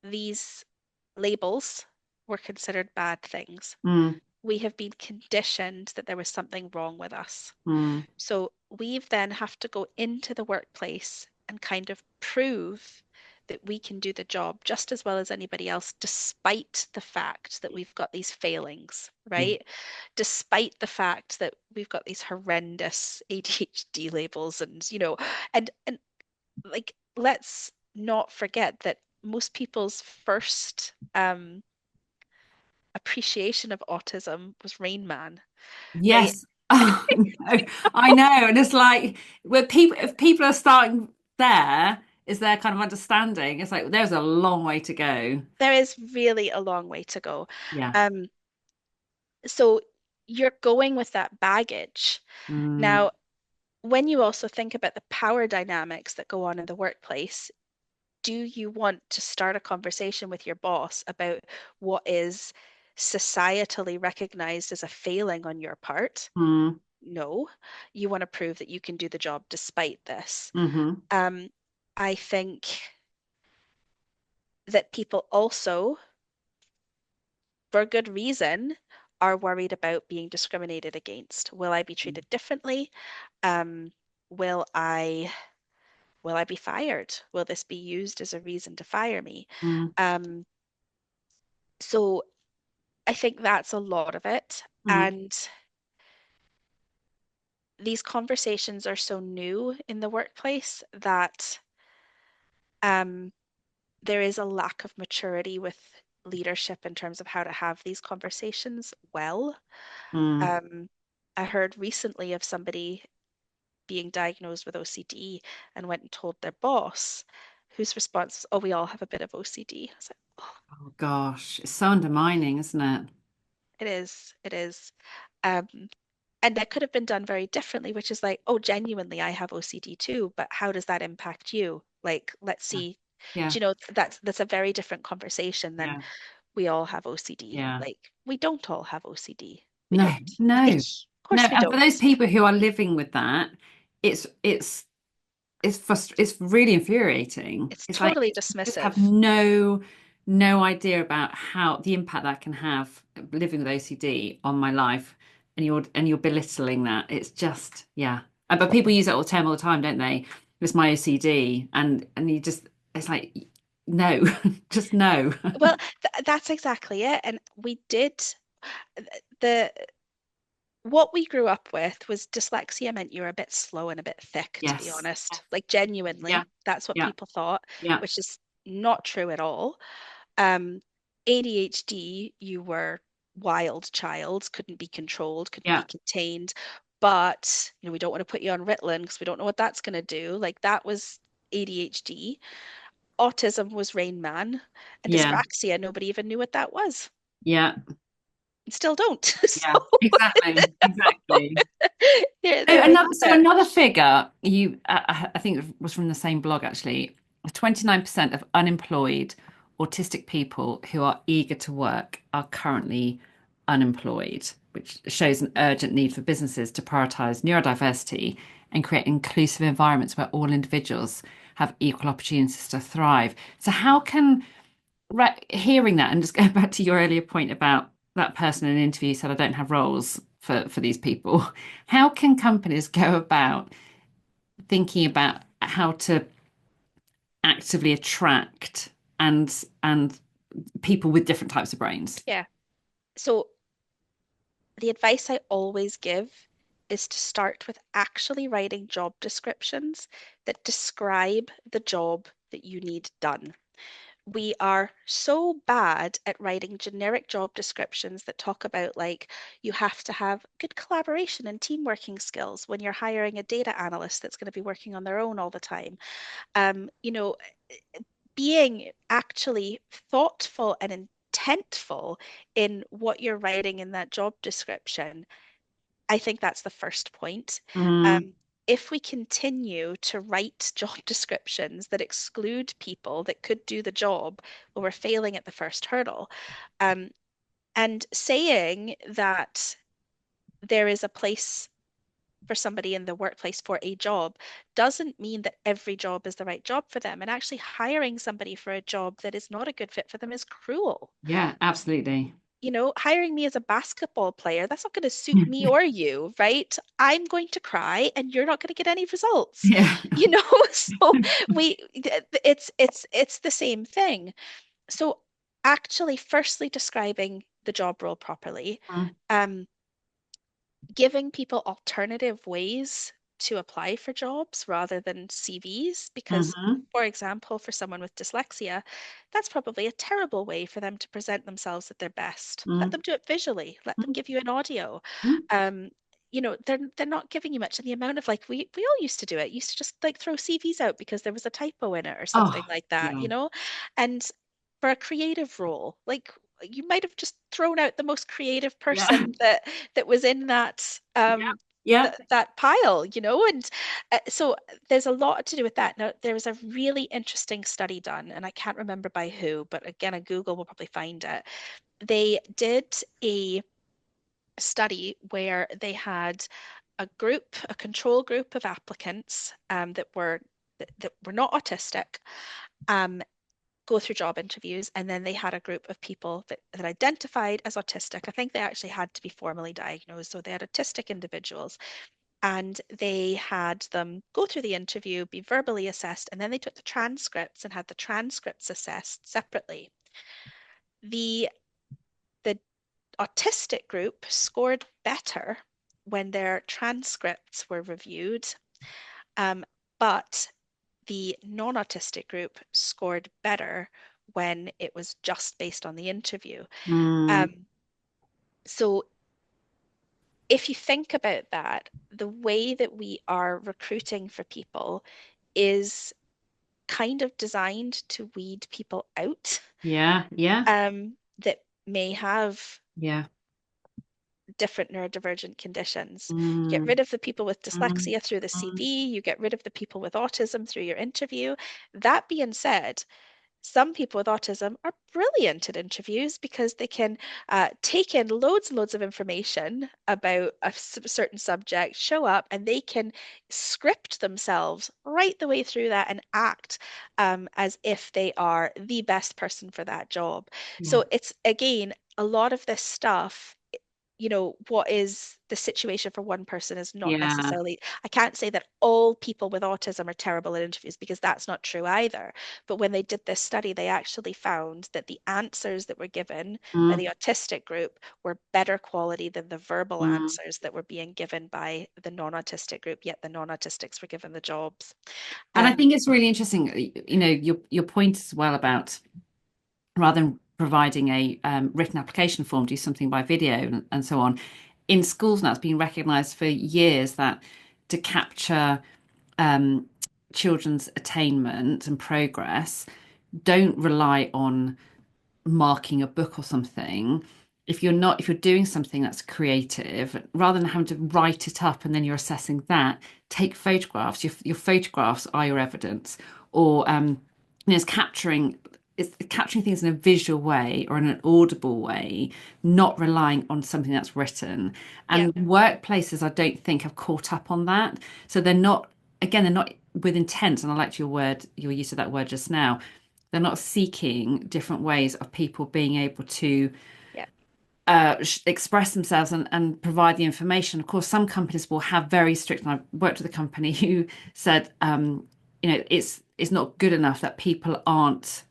B: these labels were considered bad things.
A: Mm,
B: We have been conditioned that there was something wrong with us.
A: mm,
B: So we've then have to go into the workplace and kind of prove that we can do the job just as well as anybody else, despite the fact that we've got these failings,
A: yeah.
B: right? Despite the fact that we've got these horrendous ADHD labels and like let's not forget that most people's first appreciation of autism was Rain Man, right?
A: Yes. Oh, no. I know. And it's like where people if people are starting there, is their kind of understanding. It's like there's a long way to go.
B: There is really a long way to go.
A: Yeah.
B: Um, so you're going with that baggage.
A: Mm,
B: Now, when you also think about the power dynamics that go on in the workplace, do you want to start a conversation with your boss about what is societally recognized as a failing on your part?
A: mm,
B: No. You want to prove that you can do the job despite this.
A: hmm.
B: Um, I think that people also, for good reason, are worried about being discriminated against. Will I be treated differently? Um, will I will I be fired? Will this be used as a reason to fire me?
A: Mm,
B: Um, so I think that's a lot of it.
A: mm,
B: And these conversations are so new in the workplace that um, there is a lack of maturity with leadership in terms of how to have these conversations well.
A: mm.
B: Um, I heard recently of somebody being diagnosed with OCD and went and told their boss, whose response was, "Oh, we all have a bit of OCD." I was like, "Oh,
A: Oh gosh, it's so undermining, isn't it?
B: it is, it is." Um, and that could have been done very differently, which is like, "Oh, genuinely, I have OCD too, but how does that impact you? Like, let's
A: Yeah,
B: see."
A: yeah,
B: Do you know, that's a very different conversation than
A: yeah.
B: we all have OCD.
A: Yeah.
B: Like, we don't all have OCD. We
A: No,
B: don't. Like,
A: no,
B: of
A: no.
B: course we
A: And for those
B: don't.
A: people who are living with that, it's it's really infuriating.
B: It's
A: It's like
B: totally
A: you just have
B: dismissive.
A: no idea about how the impact that can have living with OCD on my life, and you're belittling that. It's just yeah. But people use that all term all the time, don't they? It's my OCD, and you just it's like no, just no.
B: Well, th that's exactly it. And we did the what we grew up with was dyslexia meant you were a bit slow and a bit thick, to be
A: Yes.
B: honest.
A: Yes.
B: Like
A: Yeah.
B: genuinely, that's what
A: Yeah.
B: people thought,
A: Yeah.
B: which is not true at all. Um, ADHD, you were wild child, couldn't be controlled, couldn't be
A: Yeah.
B: contained. But, we don't want to put you on Ritalin because we don't know what that's going to do. Like that was ADHD. Autism was Rain Man, and
A: Yeah.
B: dyspraxia, nobody even knew what that was.
A: Yeah.
B: And still don't. So
A: Yeah. Exactly. Exactly. Oh,
B: there is that.
A: another figure I think it was from the same blog actually. 29% of unemployed autistic people who are eager to work are currently unemployed, which shows an urgent need for businesses to prioritize neurodiversity and create inclusive environments where all individuals have equal opportunities to thrive. So how can right, hearing that and just going back to your earlier point about that person in an interview said, I don't have roles for these people. How can companies go about thinking about how to actively attract and people with different types of brains?
B: Yeah. So the advice I always give is to start with actually writing job descriptions that describe the job that you need done. We are so bad at writing generic job descriptions that talk about like you have to have good collaboration and team working skills when you're hiring a data analyst that's going to be working on their own all the time. Um, you know, being actually thoughtful and intentful in what you're writing in that job description, I think that's the first point.
A: Mm,
B: If we continue to write job descriptions that exclude people that could do the job, well, we're failing at the first hurdle. Um, and saying that there is a place for somebody in the workplace for a job doesn't mean that every job is the right job for them. And actually, hiring somebody for a job that is not a good fit for them is cruel.
A: yeah, absolutely.
B: Hiring me as a basketball player, that's not going to suit me or you, right? I'm going to cry and you're not going to get any results.
A: Yeah.
B: So it's the same thing. So actually, firstly, describing the job role properly,
A: Mm,
B: um, giving people alternative ways to apply for jobs rather than CVs. Because,
A: mhm,
B: for example, for someone with dyslexia, that's probably a terrible way for them to present themselves at their best. Let
A: mm,
B: them do it visually. Let them
A: mm,
B: give you an audio.
A: mm.
B: Um, they're not giving you much. And the amount of like we all used to do it, used to just like throw CVs out because there was a typo in it or something
A: Oh,
B: like that,
A: yeah.
B: And for a creative role, like you might have just thrown out the most creative
A: Yeah.
B: person that was in that
A: Yeah. Yeah.
B: that pile, and so there's a lot to do with that. Now, there was a really interesting study done, and I can't remember by who, but again, a Google will probably find it. They did a study where they had a control group of applicants that were not autistic, um, go through job interviews, and then they had a group of people that identified as autistic. I think they actually had to be formally diagnosed, so they had autistic individuals. and they had them go through the interview, be verbally assessed, and then they took the transcripts and had the transcripts assessed separately. The the autistic group scored better when their transcripts were reviewed, um, but the non-autistic group scored better when it was just based on the interview.
A: Mm,
B: Um, so if you think about that, the way that we are recruiting for people is kind of designed to weed people out
A: yeah, yeah,
B: that may have
A: yeah.
B: different neurodivergent conditions. You get
A: Mm,
B: rid of the people with
A: mm,
B: dyslexia through the
A: mm.
B: CV, you get rid of the people with autism through your interview. That being said, some people with autism are brilliant at interviews because they can take in loads and loads of information about a certain subject, show up, and they can script themselves right the way through that and act as if they are the best person for that job.
A: Yeah,
B: So it's again, a lot of this stuff, what is the situation for one person is not
A: yeah.
B: necessarily, I can't say that all people with autism are terrible at interviews because that's not true either. But when they did this study, they actually found that the answers that were given by
A: Mm,
B: the autistic group were better quality than the verbal
A: mm.
B: answers that were being given by the non-autistic group, yet the non-autistics were given the jobs.
A: And I
B: Um,
A: think it's really interesting, your point as well about rather than providing a written application form, do something by video and so on. In schools now, it's been recognised for years that to capture um, children's attainment and progress, don't rely on marking a book or something. If you're doing something that's creative, rather than having to write it up and then you're assessing that, take photographs. Your photographs are your evidence, or it's capturing things in a visual way or in an audible way, not relying on something that's written.
B: yeah,
A: And workplaces, I don't think, have caught up on that. So they're not with intent. And I liked your use of that word just now. They're not seeking different ways of people being able to
B: yeah,
A: express themselves and provide the information. Of course, some companies will have very strict, and I've worked with a company who said, it's not good enough that people aren't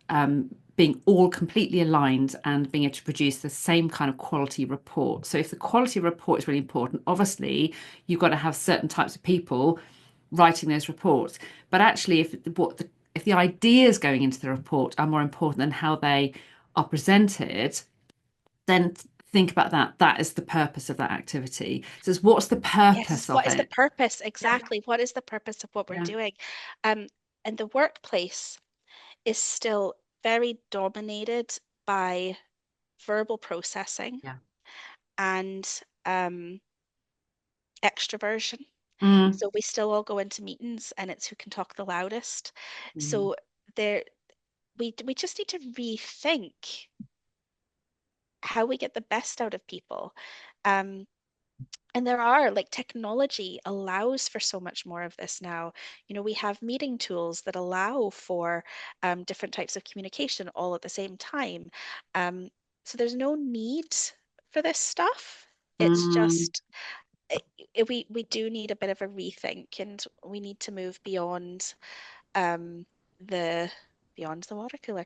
A: being all completely aligned and being able to produce the same kind of quality report. So if the quality report is really important, obviously you've got to have certain types of people writing those reports. But actually, if the ideas going into the report are more important than how they are presented, then think about that. That is the purpose of that activity. So it's what's the
B: yes.
A: purpose
B: What
A: of
B: is the
A: it?
B: purpose
A: Yeah,
B: exactly? What is the purpose of what we're
A: yeah,
B: doing? Um, and the workplace is still very dominated by verbal processing
A: yeah.
B: and extroversion.
A: Mm,
B: So we still all go into meetings and it's who can talk the loudest.
A: mm,
B: So there we just need to rethink how we get the best out of people. Um, and there are like technology allows for so much more of this now. We have meeting tools that allow for different types of communication all at the same time. Um, so there's no need for this stuff. It's
A: mm.
B: just we do need a bit of a rethink, and we need to move um, the beyond the water cooler.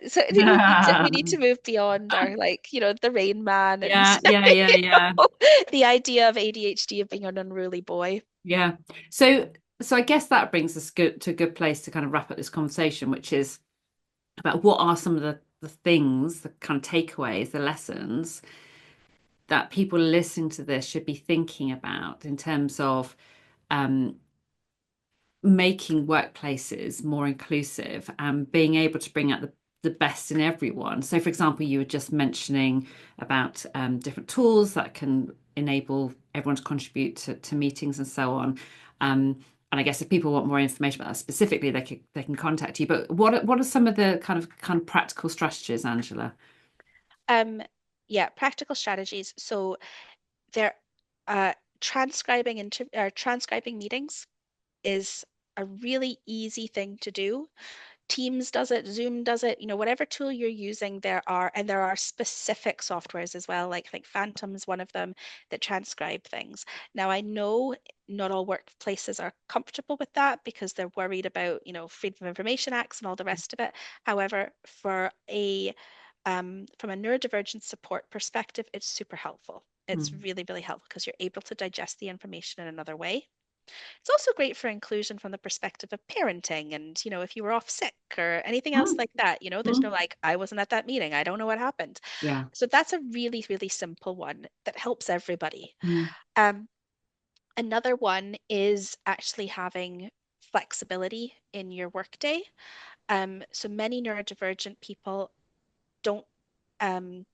B: So we need to move beyond our like the Rain Man and
A: Yeah, yeah, yeah, yeah,
B: the idea of ADHD of being an unruly boy.
A: yeah. So, so I guess that brings us to a good place to kind of wrap up this conversation, which is about what are some of the things, the kind of takeaways, the lessons that people listening to this should be thinking about in terms of um, making workplaces more inclusive and being able to bring out the best in everyone. So, for example, you were just mentioning about different tools that can enable everyone to contribute to meetings and so on. And I guess if people want more information about that specifically, they can contact you. But what are some of the kind of practical strategies, Angela?
B: Um, yeah, practical strategies. So they're transcribing meetings is a really easy thing to do Teams does it, Zoom does it, whatever tool you're using, there are specific softwares as well, like I think Phantom's one of them that transcribe things. Now I know not all workplaces are comfortable with that because they're worried about, Freedom of Information Acts and all the rest of it. However, from a neurodivergent support perspective, it's super helpful. It's
A: Mm.
B: really, really helpful because you're able to digest the information in another way. It's also great for inclusion from the perspective of parenting and, if you were off sick or anything else
A: Mm.
B: like that, there's no
A: Mm.
B: like, I wasn't at that meeting. I don't know what happened.
A: Yeah.
B: So that's a really, really simple one that helps everybody.
A: Mm.
B: Um, Another one is actually having flexibility in your workday. So many neurodivergent people don't um,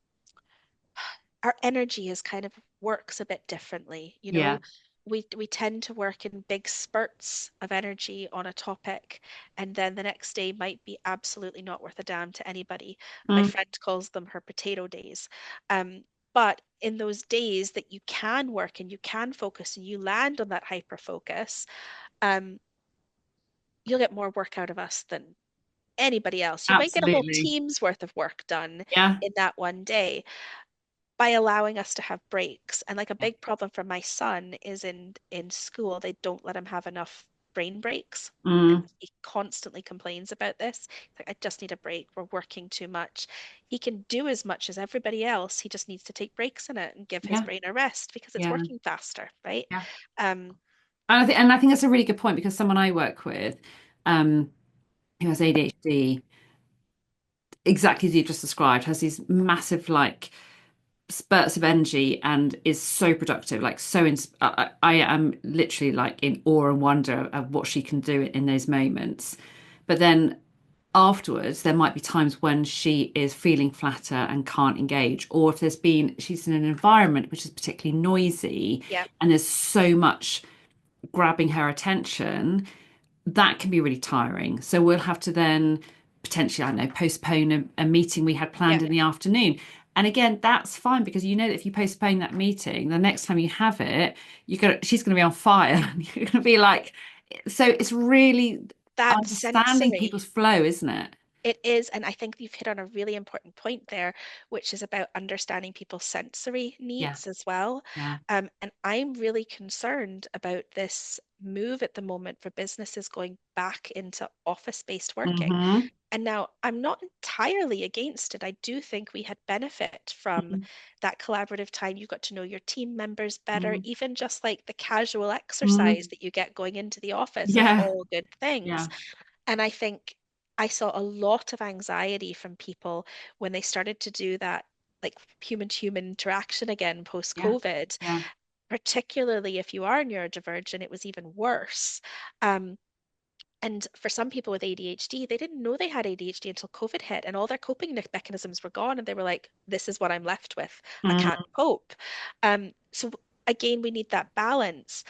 B: our energy is kind of works a bit differently.
A: Yeah.
B: We tend to work in big spurts of energy on a topic, and then the next day might be absolutely not worth a damn to anybody. My
A: Mm.
B: friend calls them her potato days. But in those days that you can work and you can focus and you land on that hyper focus, um, you'll get more work out of us than anybody else. You might get a whole
A: Absolutely.
B: team's worth of work done
A: Yeah.
B: in that one day by allowing us to have breaks. And like a
A: Yeah.
B: big problem for my son is in school, they don't let him have enough brain breaks. And
A: Mm.
B: he constantly complains about this. He's like, I just need a break. We're working too much. He can do as much as everybody else. He just needs to take breaks in it and give his
A: Yeah.
B: brain a rest because it's
A: Yeah.
B: working faster, right?
A: Yeah.
B: Um,
A: And I think that's a really good point because someone I work with, um, who has ADHD, exactly as you just described, has these massive like spurts of energy and is so productive, like I am literally like in awe and wonder of what she can do in those moments. But then afterwards, there might be times when she is feeling flatter and can't engage, or if she's in an environment which is particularly noisy
B: yeah,
A: and there's so much grabbing her attention, that can be really tiring. So we'll have to then potentially, I don't know, postpone a meeting we had
B: yeah.
A: planned in the afternoon. And again, that's fine because you know that if you postpone that meeting, the next time you have it, she's going to be on fire. You're going to be like, so it's really
B: That
A: understanding
B: sensory.
A: people's flow, isn't it?
B: It is, and I think you've hit on a really important point there, which is about understanding people's sensory
A: Yeah,
B: needs as well.
A: yeah.
B: And I'm really concerned about this move at the moment for businesses going back into office-based working.
A: Hmm.
B: And now I'm not entirely against it. I do think we had benefit from that collaborative time. You got to know your team members better,
A: Hmm.
B: even just like the casual exercise
A: Hmm.
B: that you get going into the office are
A: Yeah,
B: all good things.
A: yeah.
B: And I think I saw a lot of anxiety from people when they started to do that, like human to human interaction again
A: Yeah,
B: post-COVID,
A: yeah.
B: particularly if you are neurodivergent, it was even worse. Um, and for some people with ADHD, they didn't know they had ADHD until COVID hit, and all their coping mechanisms were gone, and they were like, "This is what I'm left with. I can't
A: Mm.
B: cope." So again, we need that balance.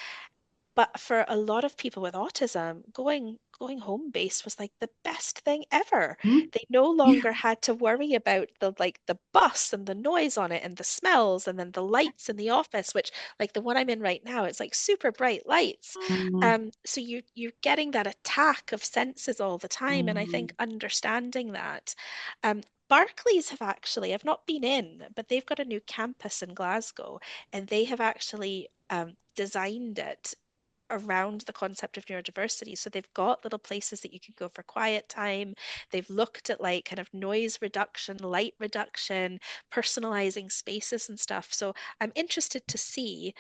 B: But for a lot of people with autism, going home based was like the best thing ever.
A: Mm.
B: They no
A: Yeah.
B: longer had to worry about the bus and the noise on it and the smells and then the lights in the office, which like the one I'm in right now, it's like super bright lights.
A: Mm.
B: So you're getting that attack of senses all the time, and I think
A: Mm.
B: understanding that. Um, Barclays have actually, I've not been in, but they've got a new campus in Glasgow, and they have actually designed it around the concept of neurodiversity. So they've got little places that you can go for quiet time. They've looked at like kind of noise reduction, light reduction, personalizing spaces and stuff. So I'm interested to see.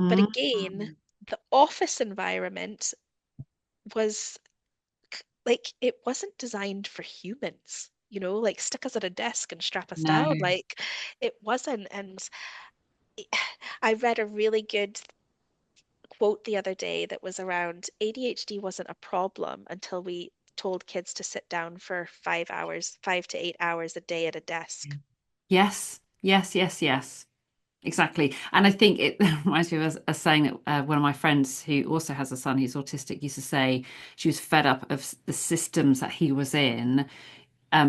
B: But
A: Mm.
B: again, the office environment was like it wasn't designed for humans. Like stick us at a desk and strap us
A: No.
B: down. Like it wasn't. And I read a really good quote the other day that was around ADHD wasn't a problem until we told kids to sit down for 5 hours, 5 to 8 hours a day at a desk.
A: Yes, yes, yes, yes. Exactly. And I think it reminds me of a saying that one of my friends who also has a son who's autistic used to say she was fed up of the systems that he was in,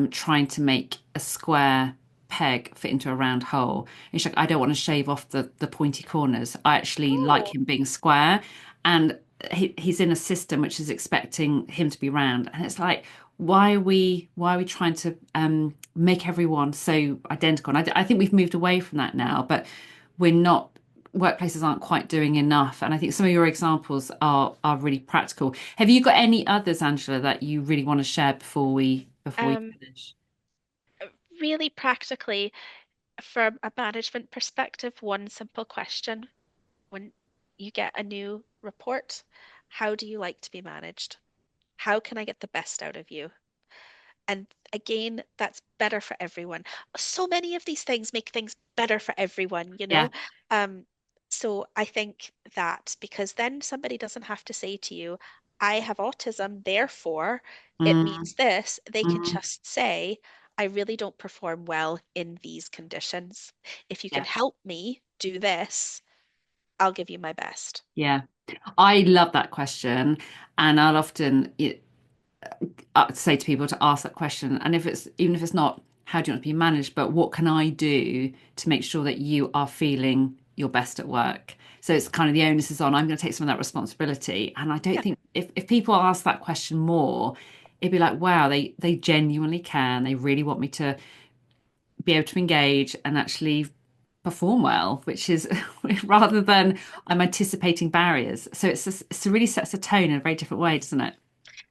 A: trying to make a square peg fit into a round hole. And she's like, I don't want to shave off the pointy corners. I actually like
B: Oh,
A: him being square. And he's in a system which is expecting him to be round. And it's like, why are we trying to make everyone so identical? And I think we've moved away from that now, but we're not. Workplaces aren't quite doing enough, and I think some of your examples are really practical. Have you got any others, Angela, that you really want to share before we
B: Um,
A: finish?
B: really practically, from a management perspective, one simple question when you get a new report, how do you like to be managed? How can I get the best out of you? And again, that's better for everyone. So many of these things make things better for everyone, you
A: Yeah.
B: know? Um, so I think that because then somebody doesn't have to say to you, I have autism, therefore it
A: Mm,
B: means this. They can
A: mm,
B: just say, I really don't perform well in these conditions. If you can
A: yeah.
B: help me do this, I'll give you my best.
A: Yeah. I love that question, and I'll often say to people to ask that question. And if it's even if it's not how do you want to be managed, but what can I do to make sure that you are feeling your best at work? So it's kind of the onus is on. I'm going to take some of that responsibility. And I don't
B: Yeah.
A: think if people ask that question more, it'd be like, wow, they genuinely can. They really want me to be able to engage and actually perform well, which is rather than I'm anticipating barriers. So it really sets a tone in a very different way, doesn't it?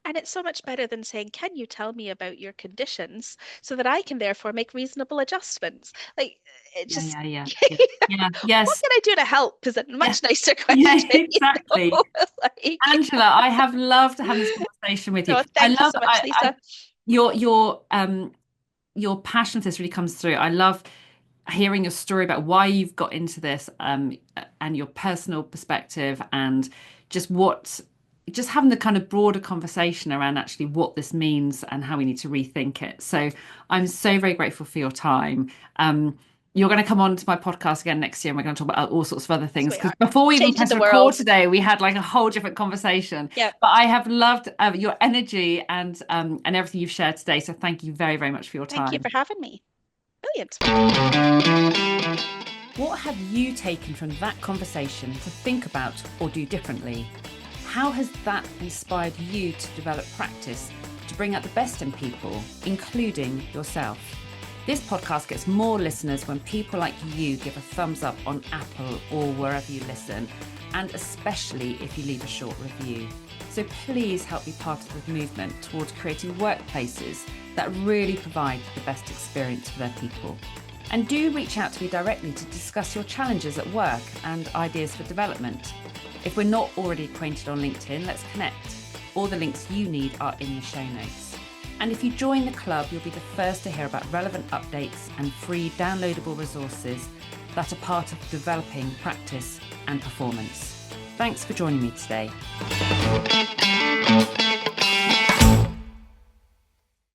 B: And it's so much better than saying, can you tell me about your conditions so that I can therefore make reasonable adjustments? Like, it
A: Yeah,
B: just,
A: yeah, yeah, yeah, yeah.
B: what
A: Yes,
B: can I do to help is a
A: yeah,
B: much nicer
A: yeah,
B: question, you
A: exactly.
B: know? Like,
A: Angela, I have loved having this conversation with you.
B: no,
A: I
B: thank you
A: love
B: so much,
A: I
B: Lisa.
A: your passion for this really comes through. I love hearing your story about why you've got into this, and your personal perspective, and just what just having the kind of broader conversation around actually what this means and how we need to rethink it. So I'm so very grateful for your time. You're going to come on to my podcast again next year, and we're going to talk about all sorts of other things. Because
B: Sweetheart.
A: before we even
B: Changing
A: press
B: the
A: record
B: world.
A: today, we had like a whole different conversation.
B: Yep.
A: But I have loved your energy and everything you've shared today. So thank you very, very much for your
B: Thank you
A: time.
B: for having me. Brilliant.
A: What have you taken from that conversation to think about or do differently? How has that inspired you to develop practice to bring out the best in people, including yourself? This podcast gets more listeners when people like you give a thumbs up on Apple or wherever you listen, and especially if you leave a short review. So please help be part of the movement towards creating workplaces that really provide the best experience for their people. And do reach out to me directly to discuss your challenges at work and ideas for development. If we're not already acquainted on LinkedIn, let's connect. All the links you need are in the show notes. And if you join the club, you'll be the first to hear about relevant updates and free downloadable resources that are part of developing practice and performance. Thanks for joining me today.